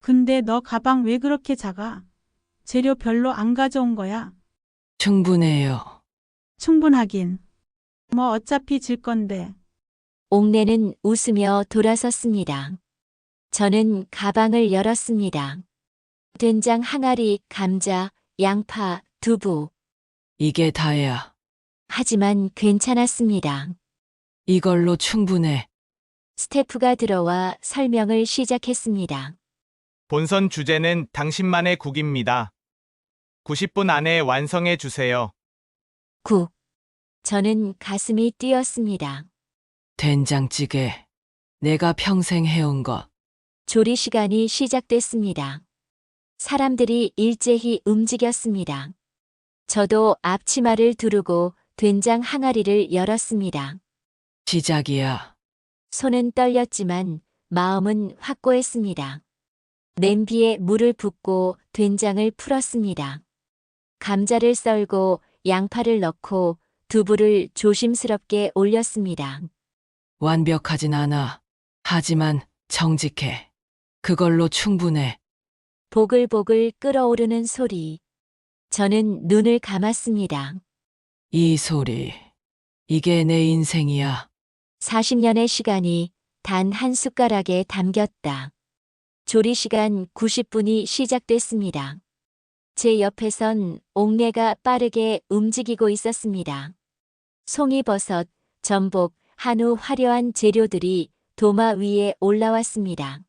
근데 너 가방 왜 그렇게 작아? 재료 별로 안 가져온 거야?
충분해요.
충분하긴. 뭐 어차피 질 건데.
옥내는 웃으며 돌아섰습니다. 저는 가방을 열었습니다. 된장 항아리, 감자, 양파, 두부.
이게 다야.
하지만 괜찮았습니다.
이걸로 충분해.
스태프가 들어와 설명을 시작했습니다.
본선 주제는 당신만의 국입니다. 90분 안에 완성해 주세요.
국. 저는 가슴이 뛰었습니다.
된장찌개. 내가 평생 해온 것.
조리 시간이 시작됐습니다. 사람들이 일제히 움직였습니다. 저도 앞치마를 두르고 된장 항아리를 열었습니다.
시작이야.
손은 떨렸지만 마음은 확고했습니다. 냄비에 물을 붓고 된장을 풀었습니다. 감자를 썰고 양파를 넣고 두부를 조심스럽게 올렸습니다.
완벽하진 않아. 하지만 정직해. 그걸로 충분해.
보글보글 끓어오르는 소리. 저는 눈을 감았습니다.
이 소리. 이게 내 인생이야.
40년의 시간이 단 한 숟가락에 담겼다. 조리 시간 90분이 시작됐습니다. 제 옆에선 옥내가 빠르게 움직이고 있었습니다. 송이버섯, 전복, 한우 화려한 재료들이 도마 위에 올라왔습니다.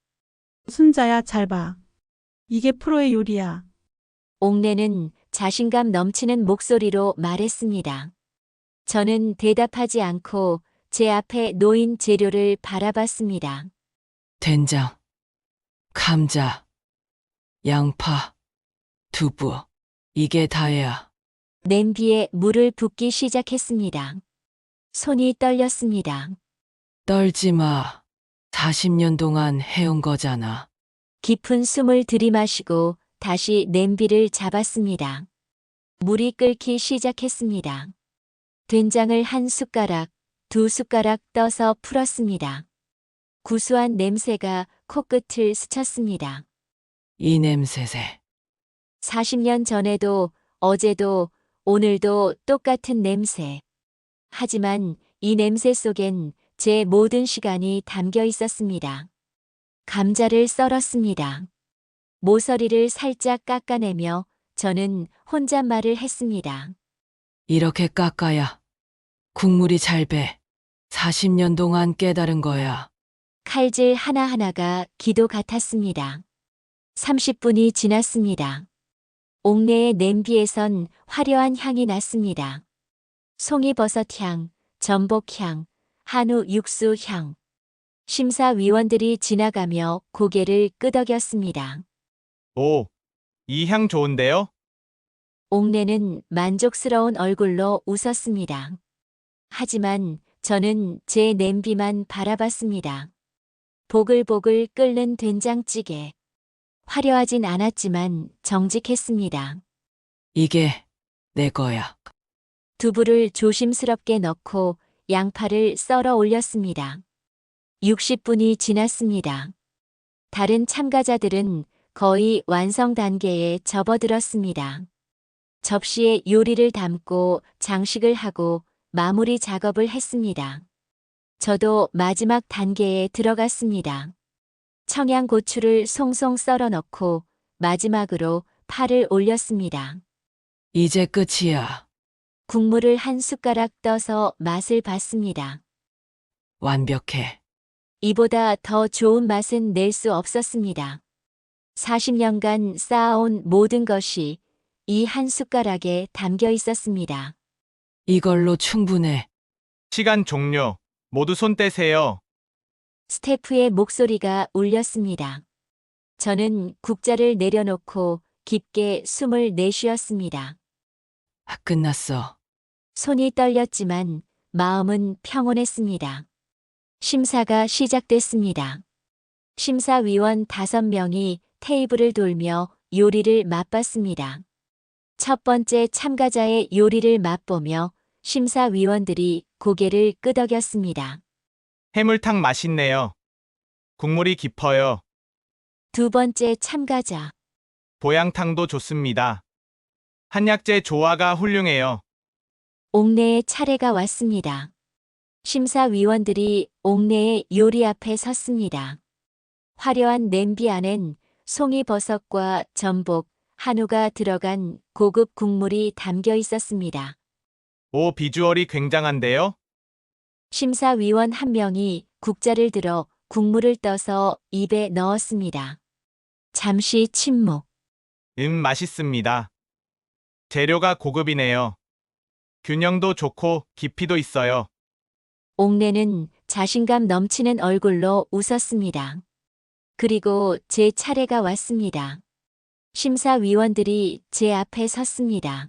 순자야, 잘 봐. 이게 프로의 요리야.
옥내는 자신감 넘치는 목소리로 말했습니다. 저는 대답하지 않고 제 앞에 놓인 재료를 바라봤습니다.
된장, 감자, 양파, 두부. 이게 다야.
냄비에 물을 붓기 시작했습니다. 손이 떨렸습니다.
떨지 마. 40년 동안 해온 거잖아.
깊은 숨을 들이마시고 다시 냄비를 잡았습니다. 물이 끓기 시작했습니다. 된장을 한 숟가락, 두 숟가락 떠서 풀었습니다. 구수한 냄새가 코끝을 스쳤습니다.
이 냄새새.
40년 전에도 어제도 오늘도 똑같은 냄새. 하지만 이 냄새 속엔 제 모든 시간이 담겨 있었습니다. 감자를 썰었습니다. 모서리를 살짝 깎아내며 저는 혼잣말을 했습니다.
이렇게 깎아야 국물이 잘 배. 40년 동안 깨달은 거야.
칼질 하나하나가 기도 같았습니다. 30분이 지났습니다. 옥내의 냄비에선 화려한 향이 났습니다. 송이버섯 향, 전복 향, 한우 육수 향. 심사위원들이 지나가며 고개를 끄덕였습니다.
오, 이 향 좋은데요?
옥내는 만족스러운 얼굴로 웃었습니다. 하지만 저는 제 냄비만 바라봤습니다. 보글보글 끓는 된장찌개. 화려하진 않았지만 정직했습니다.
이게 내 거야.
두부를 조심스럽게 넣고 양파를 썰어 올렸습니다. 60분이 지났습니다. 다른 참가자들은 거의 완성 단계에 접어들었습니다. 접시에 요리를 담고 장식을 하고 마무리 작업을 했습니다. 저도 마지막 단계에 들어갔습니다. 청양고추를 송송 썰어 넣고 마지막으로 파를 올렸습니다.
이제 끝이야.
국물을 한 숟가락 떠서 맛을 봤습니다.
완벽해.
이보다 더 좋은 맛은 낼 수 없었습니다. 40년간 쌓아온 모든 것이 이 한 숟가락에 담겨 있었습니다.
이걸로 충분해.
시간 종료. 모두 손 떼세요.
스태프의 목소리가 울렸습니다. 저는 국자를 내려놓고 깊게 숨을 내쉬었습니다.
끝났어.
손이 떨렸지만 마음은 평온했습니다. 심사가 시작됐습니다. 심사위원 5명이 테이블을 돌며 요리를 맛봤습니다. 첫 번째 참가자의 요리를 맛보며 심사위원들이 고개를 끄덕였습니다.
해물탕 맛있네요. 국물이 깊어요.
두 번째 참가자.
보양탕도 좋습니다. 한약재 조화가 훌륭해요.
옥내의 차례가 왔습니다. 심사위원들이 옥내의 요리 앞에 섰습니다. 화려한 냄비 안엔 송이버섯과 전복, 한우가 들어간 고급 국물이 담겨 있었습니다.
오, 비주얼이 굉장한데요?
심사위원 한 명이 국자를 들어 국물을 떠서 입에 넣었습니다. 잠시 침묵.
맛있습니다. 재료가 고급이네요. 균형도 좋고 깊이도 있어요.
옥내는 자신감 넘치는 얼굴로 웃었습니다. 그리고 제 차례가 왔습니다. 심사위원들이 제 앞에 섰습니다.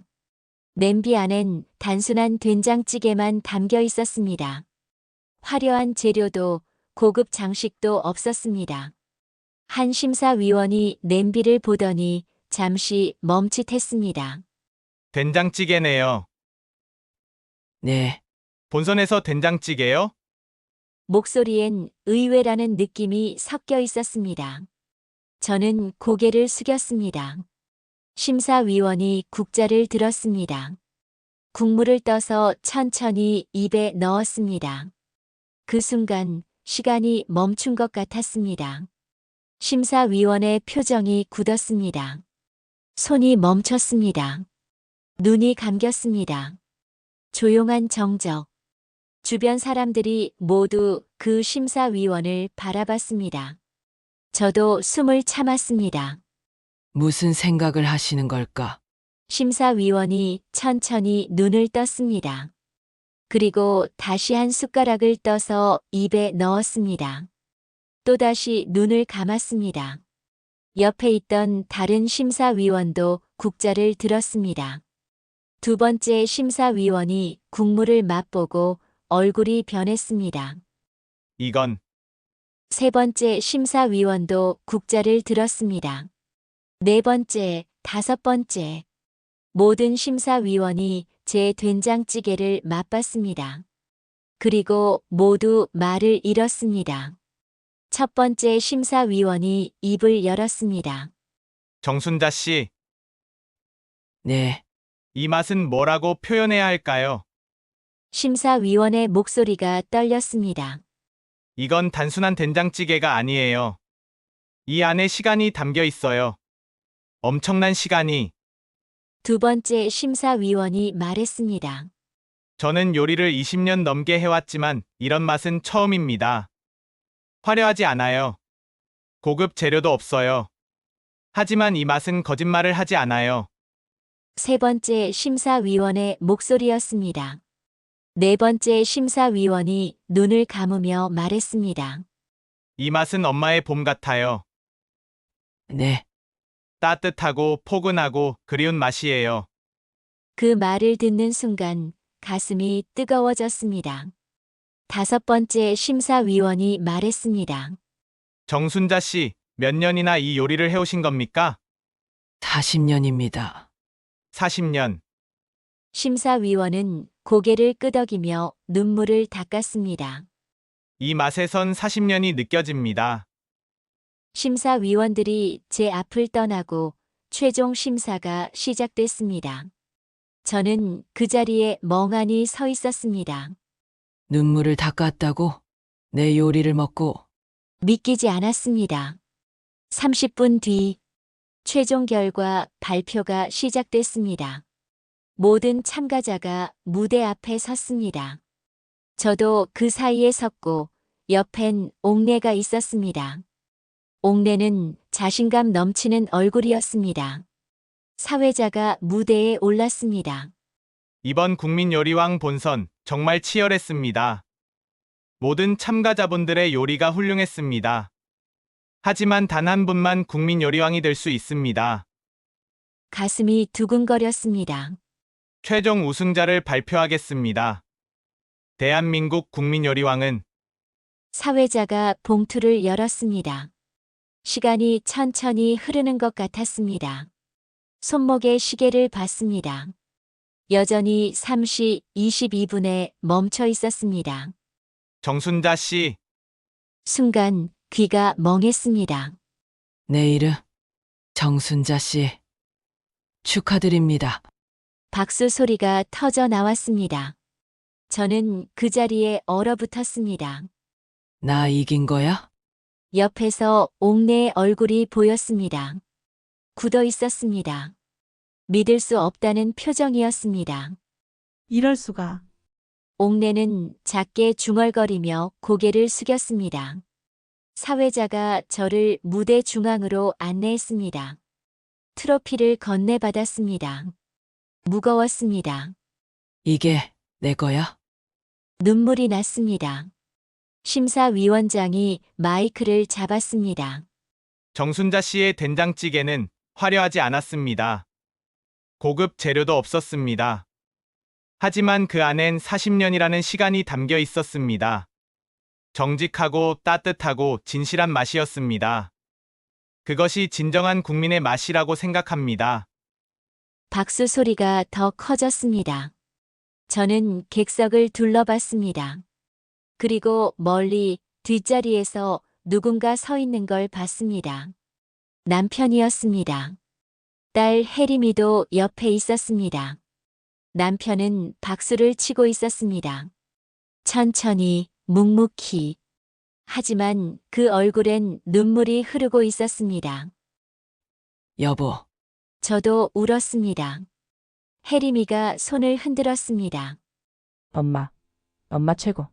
냄비 안엔 단순한 된장찌개만 담겨 있었습니다. 화려한 재료도 고급 장식도 없었습니다. 한 심사위원이 냄비를 보더니 잠시 멈칫했습니다.
된장찌개네요.
네.
본선에서 된장찌개요?
목소리엔 의외라는 느낌이 섞여 있었습니다. 저는 고개를 숙였습니다. 심사위원이 국자를 들었습니다. 국물을 떠서 천천히 입에 넣었습니다. 그 순간 시간이 멈춘 것 같았습니다. 심사위원의 표정이 굳었습니다. 손이 멈췄습니다. 눈이 감겼습니다. 조용한 정적. 주변 사람들이 모두 그 심사위원을 바라봤습니다. 저도 숨을 참았습니다.
무슨 생각을 하시는 걸까?
심사위원이 천천히 눈을 떴습니다. 그리고 다시 한 숟가락을 떠서 입에 넣었습니다. 또다시 눈을 감았습니다. 옆에 있던 다른 심사위원도 국자를 들었습니다. 두 번째 심사위원이 국물을 맛보고 얼굴이 변했습니다.
이건
세 번째 심사위원도 국자를 들었습니다. 네 번째, 다섯 번째. 모든 심사위원이 제 된장찌개를 맛봤습니다. 그리고 모두 말을 잃었습니다. 첫 번째 심사위원이 입을 열었습니다.
정순자 씨,
네.
이 맛은 뭐라고 표현해야 할까요?
심사위원의 목소리가 떨렸습니다.
이건 단순한 된장찌개가 아니에요. 이 안에 시간이 담겨 있어요. 엄청난 시간이.
두 번째 심사위원이 말했습니다.
저는 요리를 20년 넘게 해왔지만 이런 맛은 처음입니다. 화려하지 않아요. 고급 재료도 없어요. 하지만 이 맛은 거짓말을 하지 않아요.
세 번째 심사위원의 목소리였습니다. 네 번째 심사위원이 눈을 감으며 말했습니다.
이 맛은 엄마의 봄 같아요.
네.
따뜻하고 포근하고 그리운 맛이에요.
그 말을 듣는 순간 가슴이 뜨거워졌습니다. 다섯 번째 심사위원이 말했습니다.
정순자 씨, 몇 년이나 이 요리를 해오신 겁니까?
40년입니다.
40년.
심사위원은 고개를 끄덕이며 눈물을 닦았습니다.
이 맛에선 40년이 느껴집니다.
심사위원들이 제 앞을 떠나고 최종 심사가 시작됐습니다. 저는 그 자리에 멍하니 서 있었습니다.
눈물을 닦았다고? 내 요리를 먹고.
믿기지 않았습니다. 30분 뒤 최종 결과 발표가 시작됐습니다. 모든 참가자가 무대 앞에 섰습니다. 저도 그 사이에 섰고 옆엔 옥내가 있었습니다. 옥내는 자신감 넘치는 얼굴이었습니다. 사회자가 무대에 올랐습니다.
이번 국민요리왕 본선 정말 치열했습니다. 모든 참가자분들의 요리가 훌륭했습니다. 하지만 단 한 분만 국민요리왕이 될 수 있습니다.
가슴이 두근거렸습니다.
최종 우승자를 발표하겠습니다. 대한민국 국민요리왕은
사회자가 봉투를 열었습니다. 시간이 천천히 흐르는 것 같았습니다. 손목에 시계를 봤습니다. 여전히 3시 22분에 멈춰 있었습니다.
정순자 씨,
순간 귀가 멍했습니다.
내 이름 정순자 씨. 축하드립니다.
박수 소리가 터져 나왔습니다. 저는 그 자리에 얼어붙었습니다.
나 이긴 거야?
옆에서 옥내의 얼굴이 보였습니다. 굳어 있었습니다. 믿을 수 없다는 표정이었습니다.
이럴 수가.
옥내는 작게 중얼거리며 고개를 숙였습니다. 사회자가 저를 무대 중앙으로 안내했습니다. 트로피를 건네받았습니다. 무거웠습니다.
이게 내 거야?
눈물이 났습니다. 심사위원장이 마이크를 잡았습니다.
정순자 씨의 된장찌개는 화려하지 않았습니다. 고급 재료도 없었습니다. 하지만 그 안엔 40년이라는 시간이 담겨 있었습니다. 정직하고 따뜻하고 진실한 맛이었습니다. 그것이 진정한 국민의 맛이라고 생각합니다.
박수 소리가 더 커졌습니다. 저는 객석을 둘러봤습니다. 그리고 멀리 뒷자리에서 누군가 서 있는 걸 봤습니다. 남편이었습니다. 딸 혜림이도 옆에 있었습니다. 남편은 박수를 치고 있었습니다. 천천히, 묵묵히. 하지만 그 얼굴엔 눈물이 흐르고 있었습니다.
여보,
저도 울었습니다. 혜림이가 손을 흔들었습니다.
엄마 최고.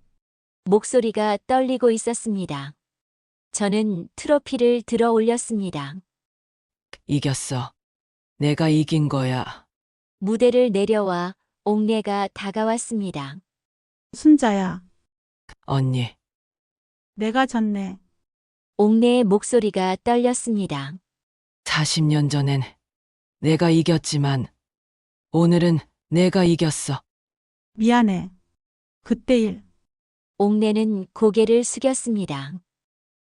목소리가 떨리고 있었습니다. 저는 트로피를 들어 올렸습니다.
이겼어. 내가 이긴 거야.
무대를 내려와 옥내가 다가왔습니다.
순자야,
언니,
내가 졌네.
옥내의 목소리가 떨렸습니다.
40년 전엔 내가 이겼지만 오늘은 내가 이겼어.
미안해. 그때 일.
옥내는 고개를 숙였습니다.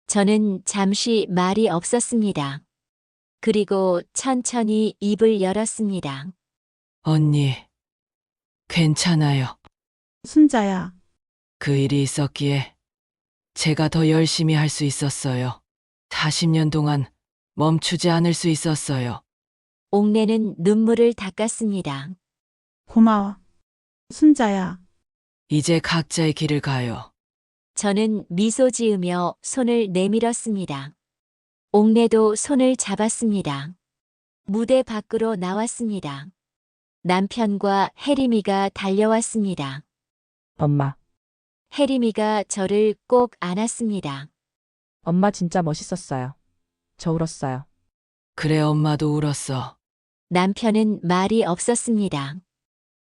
저는 잠시 말이 없었습니다. 그리고 천천히 입을 열었습니다.
언니, 괜찮아요.
순자야,
그 일이 있었기에 제가 더 열심히 할 수 있었어요. 40년 동안 멈추지 않을 수 있었어요.
옥내는 눈물을 닦았습니다.
고마워. 순자야,
이제 각자의 길을 가요.
저는 미소 지으며 손을 내밀었습니다. 옥내도 손을 잡았습니다. 무대 밖으로 나왔습니다. 남편과 혜림이가 달려왔습니다.
엄마,
혜림이가 저를 꼭 안았습니다.
엄마 진짜 멋있었어요. 저 울었어요.
그래, 엄마도 울었어.
남편은 말이 없었습니다.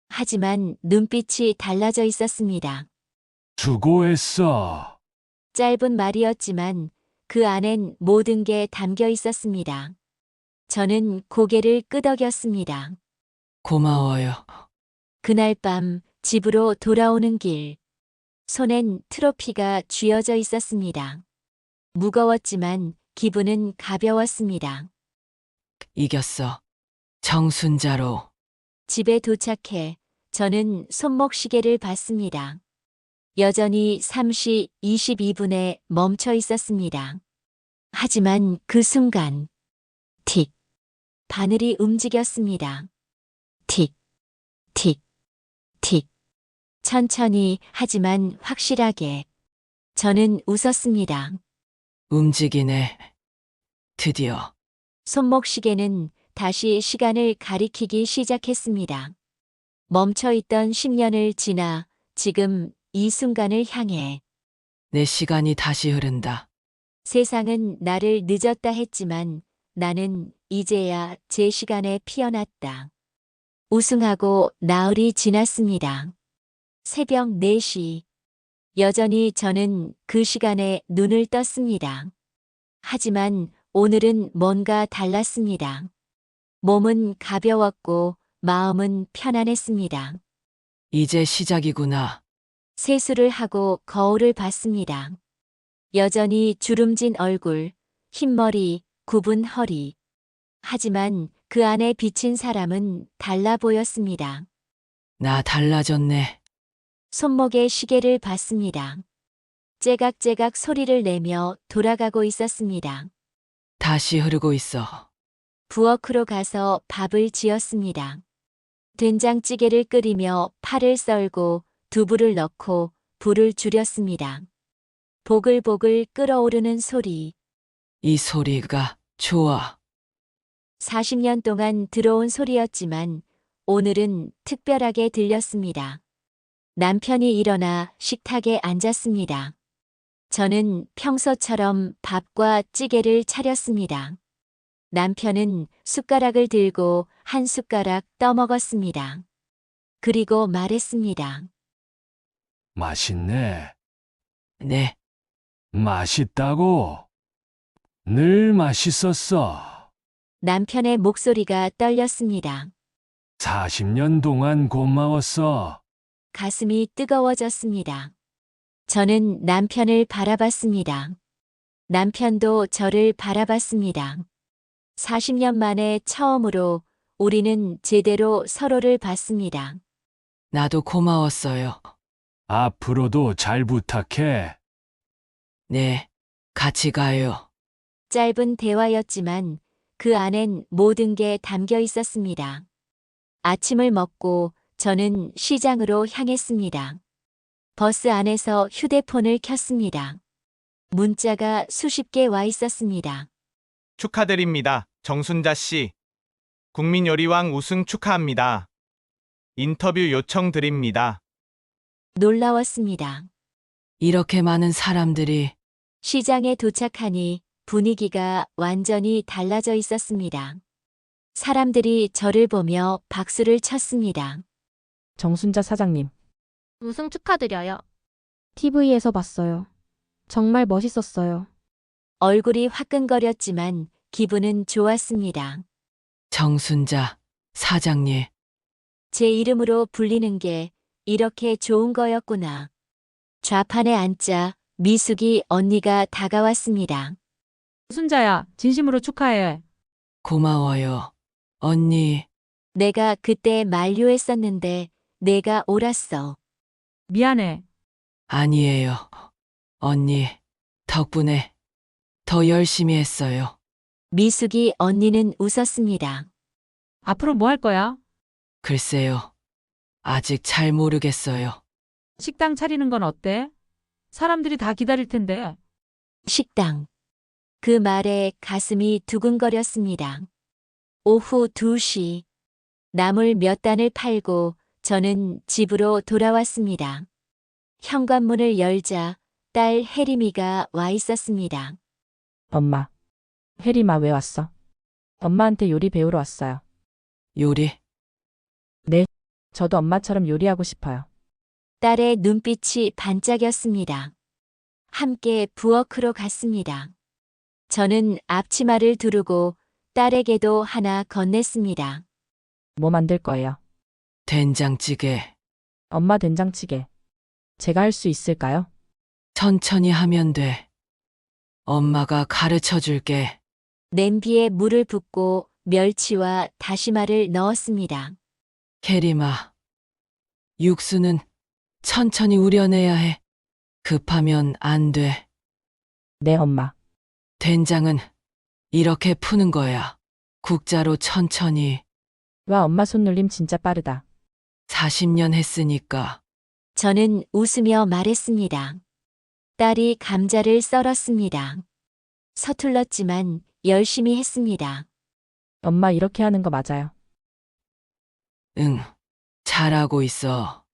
하지만 눈빛이 달라져 있었습니다.
수고했어.
짧은 말이었지만 그 안엔 모든 게 담겨 있었습니다. 저는 고개를 끄덕였습니다.
고마워요.
그날 밤 집으로 돌아오는 길. 손엔 트로피가 쥐어져 있었습니다. 무거웠지만 기분은 가벼웠습니다.
이겼어. 정순자로.
집에 도착해 저는 손목시계를 봤습니다. 여전히 3시 22분에 멈춰 있었습니다. 하지만 그 순간 틱, 바늘이 움직였습니다. 틱, 틱, 틱. 천천히 하지만 확실하게. 저는 웃었습니다.
움직이네. 드디어.
손목시계는 다시 시간을 가리키기 시작했습니다. 멈춰있던 10년을 지나 지금 이 순간을 향해
내 시간이 다시 흐른다.
세상은 나를 늦었다 했지만 나는 이제야 제 시간에 피어났다. 우승하고 나흘이 지났습니다. 새벽 4시. 여전히 저는 그 시간에 눈을 떴습니다. 하지만 오늘은 뭔가 달랐습니다. 몸은 가벼웠고 마음은 편안했습니다.
이제 시작이구나.
세수를 하고 거울을 봤습니다. 여전히 주름진 얼굴, 흰머리, 굽은 허리. 하지만 그 안에 비친 사람은 달라 보였습니다.
나 달라졌네.
손목에 시계를 봤습니다. 째각째각 소리를 내며 돌아가고 있었습니다.
다시 흐르고 있어.
부엌으로 가서 밥을 지었습니다. 된장찌개를 끓이며 파를 썰고 두부를 넣고 불을 줄였습니다. 보글보글 끓어오르는 소리.
이 소리가 좋아.
40년 동안 들어온 소리였지만 오늘은 특별하게 들렸습니다. 남편이 일어나 식탁에 앉았습니다. 저는 평소처럼 밥과 찌개를 차렸습니다. 남편은 숟가락을 들고 한 숟가락 떠먹었습니다. 그리고 말했습니다.
맛있네.
네.
맛있다고. 늘 맛있었어.
남편의 목소리가 떨렸습니다.
40년 동안 고마웠어.
가슴이 뜨거워졌습니다. 저는 남편을 바라봤습니다. 남편도 저를 바라봤습니다. 40년 만에 처음으로 우리는 제대로 서로를 봤습니다.
나도 고마웠어요.
앞으로도 잘 부탁해.
네. 같이 가요.
짧은 대화였지만 그 안엔 모든 게 담겨 있었습니다. 아침을 먹고 저는 시장으로 향했습니다. 버스 안에서 휴대폰을 켰습니다. 문자가 수십 개 와 있었습니다.
축하드립니다. 정순자 씨. 국민요리왕 우승 축하합니다. 인터뷰 요청 드립니다.
놀라웠습니다.
이렇게 많은 사람들이
시장에 도착하니 분위기가 완전히 달라져 있었습니다. 사람들이 저를 보며 박수를 쳤습니다.
정순자 사장님.
우승 축하드려요. TV에서 봤어요. 정말 멋있었어요.
얼굴이 화끈거렸지만 기분은 좋았습니다.
정순자 사장님.
제 이름으로 불리는 게 이렇게 좋은 거였구나. 좌판에 앉자 미숙이 언니가 다가왔습니다.
순자야, 진심으로 축하해.
고마워요. 언니.
내가 그때 만류했었는데 내가 옳았어.
미안해.
아니에요. 언니. 덕분에 더 열심히 했어요.
미숙이 언니는 웃었습니다.
앞으로 뭐 할 거야?
글쎄요. 아직 잘 모르겠어요.
식당 차리는 건 어때? 사람들이 다 기다릴 텐데.
식당. 그 말에 가슴이 두근거렸습니다. 오후 2시. 나물 몇 단을 팔고 저는 집으로 돌아왔습니다. 현관문을 열자 딸 혜림이가 와 있었습니다.
엄마. 혜림아 왜 왔어? 엄마한테 요리 배우러 왔어요.
요리?
네. 저도 엄마처럼 요리하고 싶어요.
딸의 눈빛이 반짝였습니다. 함께 부엌으로 갔습니다. 저는 앞치마를 두르고 딸에게도 하나 건넸습니다.
뭐 만들 거예요?
된장찌개.
엄마 된장찌개. 제가 할 수 있을까요?
천천히 하면 돼. 엄마가 가르쳐 줄게.
냄비에 물을 붓고 멸치와 다시마를 넣었습니다.
혜림아. 육수는 천천히 우려내야 해. 급하면 안 돼.
네, 엄마.
된장은 이렇게 푸는 거야. 국자로 천천히.
와, 엄마 손놀림 진짜 빠르다.
40년 했으니까.
저는 웃으며 말했습니다. 딸이 감자를 썰었습니다. 서툴렀지만 열심히 했습니다.
엄마 이렇게 하는 거 맞아요.
응, 잘하고 있어.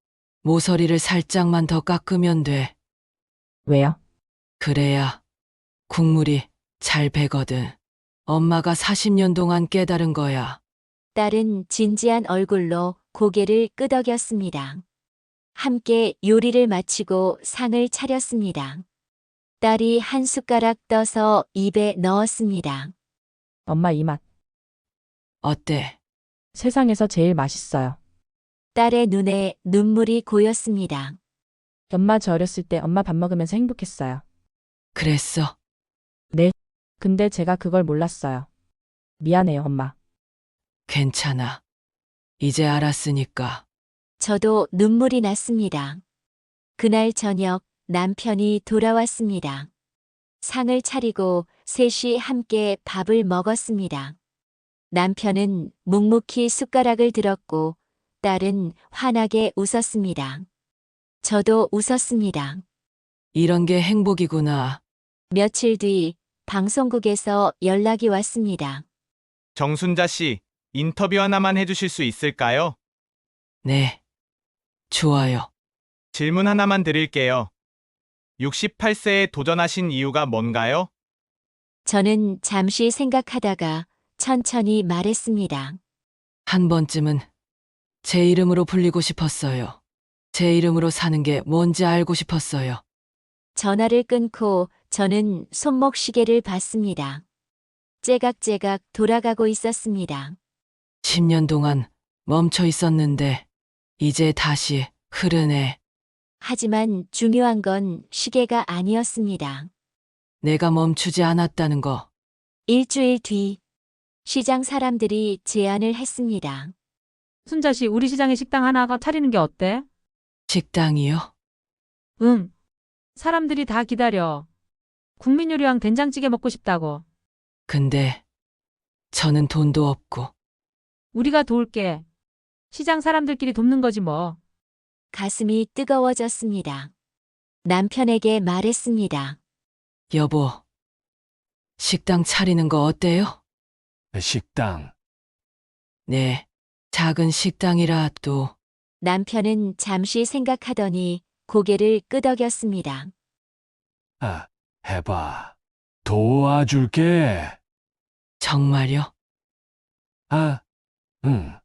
모서리를 살짝만 더 깎으면 돼.
왜요?
그래야 국물이 잘 배거든. 엄마가 40년 동안 깨달은 거야.
딸은 진지한 얼굴로 고개를 끄덕였습니다. 함께 요리를 마치고 상을 차렸습니다. 딸이 한 숟가락 떠서 입에 넣었습니다.
엄마 이 맛.
어때?
세상에서 제일 맛있어요.
딸의 눈에 눈물이 고였습니다.
엄마 저 어렸을 때 엄마 밥 먹으면서 행복했어요.
그랬어?
네. 근데 제가 그걸 몰랐어요. 미안해요, 엄마.
괜찮아. 이제 알았으니까.
저도 눈물이 났습니다. 그날 저녁 남편이 돌아왔습니다. 상을 차리고 셋이 함께 밥을 먹었습니다. 남편은 묵묵히 숟가락을 들었고 딸은 환하게 웃었습니다. 저도 웃었습니다.
이런 게 행복이구나.
며칠 뒤 방송국에서 연락이 왔습니다.
정순자 씨, 인터뷰 하나만 해주실 수 있을까요?
네. 좋아요.
질문 하나만 드릴게요. 68세에 도전하신 이유가 뭔가요?
저는 잠시 생각하다가 천천히 말했습니다.
한 번쯤은 제 이름으로 불리고 싶었어요. 제 이름으로 사는 게 뭔지 알고 싶었어요.
전화를 끊고 저는 손목 시계를 봤습니다. 째각째각 돌아가고 있었습니다.
10년 동안 멈춰 있었는데 이제 다시 흐르네.
하지만 중요한 건 시계가 아니었습니다.
내가 멈추지 않았다는 거.
일주일 뒤 시장 사람들이 제안을 했습니다.
순자 씨, 우리 시장에 식당 하나가 차리는 게 어때?
식당이요?
응. 사람들이 다 기다려. 국민요리왕 된장찌개 먹고 싶다고.
근데 저는 돈도 없고.
우리가 도울게. 시장 사람들끼리 돕는 거지 뭐.
가슴이 뜨거워졌습니다. 남편에게 말했습니다.
여보, 식당 차리는 거 어때요?
식당.
네, 작은 식당이라도.
남편은 잠시 생각하더니 고개를 끄덕였습니다.
해봐. 도와줄게.
정말요?
응.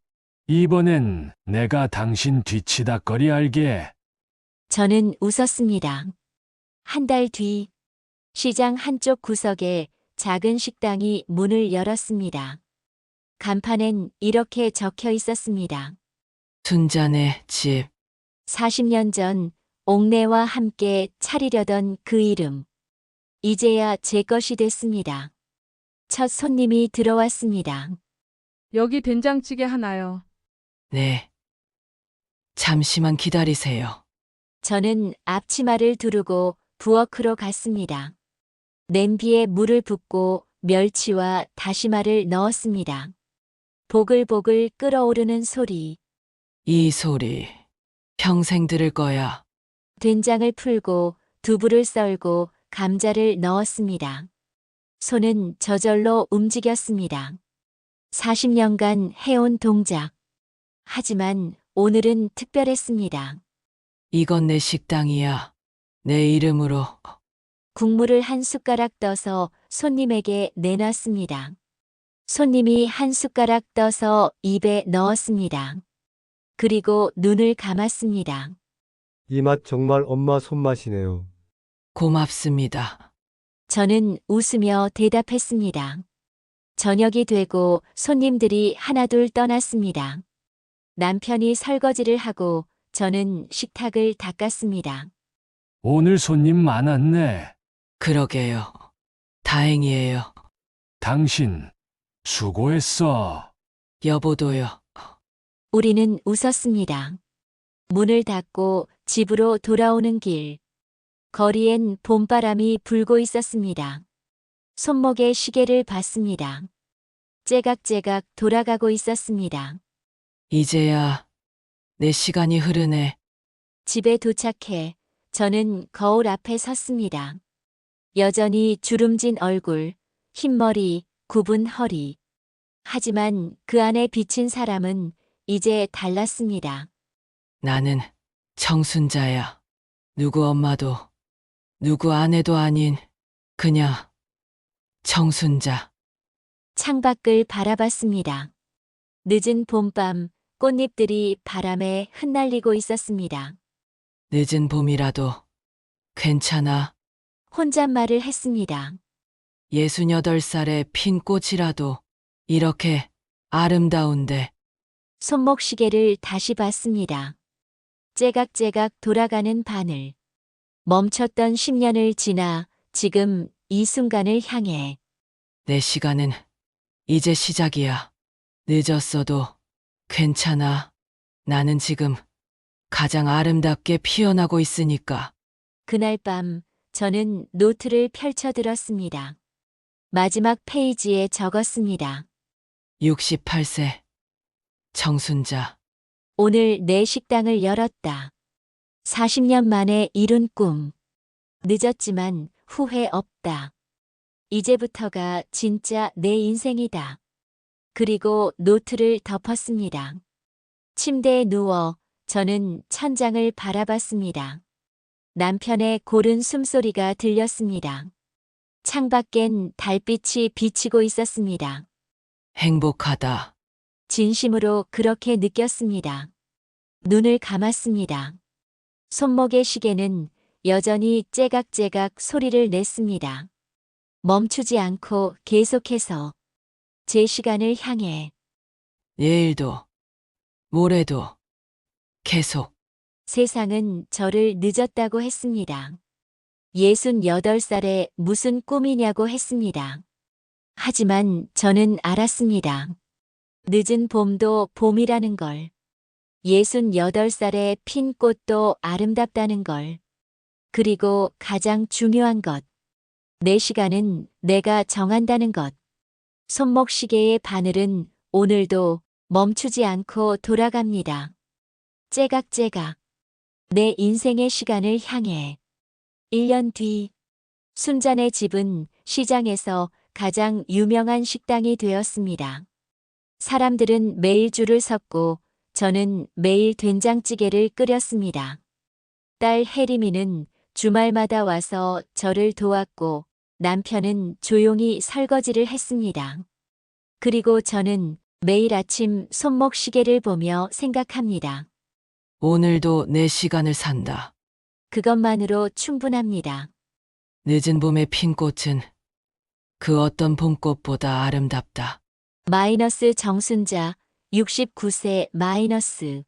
이번엔 내가 당신 뒤치다거리 알게.
저는 웃었습니다. 한 달 뒤 시장 한쪽 구석에 작은 식당이 문을 열었습니다. 간판엔 이렇게 적혀 있었습니다.
순자네 집.
40년 전 옥내와 함께 차리려던 그 이름. 이제야 제 것이 됐습니다. 첫 손님이 들어왔습니다.
여기 된장찌개 하나요.
네. 잠시만 기다리세요.
저는 앞치마를 두르고 부엌으로 갔습니다. 냄비에 물을 붓고 멸치와 다시마를 넣었습니다. 보글보글 끓어오르는 소리.
이 소리 평생 들을 거야.
된장을 풀고 두부를 썰고 감자를 넣었습니다. 손은 저절로 움직였습니다. 40년간 해온 동작. 하지만 오늘은 특별했습니다.
이건 내 식당이야. 내 이름으로.
국물을 한 숟가락 떠서 손님에게 내놨습니다. 손님이 한 숟가락 떠서 입에 넣었습니다. 그리고 눈을 감았습니다.
이 맛 정말 엄마 손맛이네요.
고맙습니다.
저는 웃으며 대답했습니다. 저녁이 되고 손님들이 하나둘 떠났습니다. 남편이 설거지를 하고 저는 식탁을 닦았습니다.
오늘 손님 많았네.
그러게요. 다행이에요.
당신 수고했어.
여보도요.
우리는 웃었습니다. 문을 닫고 집으로 돌아오는 길. 거리엔 봄바람이 불고 있었습니다. 손목에 시계를 봤습니다. 째각째각 돌아가고 있었습니다.
이제야 내 시간이 흐르네.
집에 도착해 저는 거울 앞에 섰습니다. 여전히 주름진 얼굴, 흰머리, 굽은 허리. 하지만 그 안에 비친 사람은 이제 달랐습니다.
나는 청순자야. 누구 엄마도, 누구 아내도 아닌 그냥 청순자.
창밖을 바라봤습니다. 늦은 봄밤, 꽃잎들이 바람에 흩날리고 있었습니다.
늦은 봄이라도 괜찮아.
혼잣말을 했습니다.
68살의 핀 꽃이라도 이렇게 아름다운데.
손목시계를 다시 봤습니다. 째각째각 돌아가는 바늘. 멈췄던 10년을 지나 지금 이 순간을 향해.
내 시간은 이제 시작이야. 늦었어도 괜찮아. 나는 지금 가장 아름답게 피어나고 있으니까.
그날 밤 저는 노트를 펼쳐들었습니다. 마지막 페이지에 적었습니다.
68세 청순자.
오늘 내 식당을 열었다. 40년 만에 이룬 꿈. 늦었지만 후회 없다. 이제부터가 진짜 내 인생이다. 그리고 노트를 덮었습니다. 침대에 누워 저는 천장을 바라봤습니다. 남편의 고른 숨소리가 들렸습니다. 창밖엔 달빛이 비치고 있었습니다.
행복하다.
진심으로 그렇게 느꼈습니다. 눈을 감았습니다. 손목의 시계는 여전히 째각째각 소리를 냈습니다. 멈추지 않고 계속해서 제 시간을 향해.
내일도, 모레도, 계속.
세상은 저를 늦었다고 했습니다. 68살에 무슨 꿈이냐고 했습니다. 하지만 저는 알았습니다. 늦은 봄도 봄이라는 걸. 68살에 핀 꽃도 아름답다는 걸. 그리고 가장 중요한 것. 내 시간은 내가 정한다는 것. 손목시계의 바늘은 오늘도 멈추지 않고 돌아갑니다. 째각째각. 내 인생의 시간을 향해. 1년 뒤. 순잔의 집은 시장에서 가장 유명한 식당이 되었습니다. 사람들은 매일 줄을 섰고 저는 매일 된장찌개를 끓였습니다. 딸 혜림이는 주말마다 와서 저를 도왔고 남편은 조용히 설거지를 했습니다. 그리고 저는 매일 아침 손목시계를 보며 생각합니다.
오늘도 내 시간을 산다.
그것만으로 충분합니다.
늦은 봄의 핀 꽃은 그 어떤 봄꽃보다 아름답다.
마이너스 정순자 69세 마이너스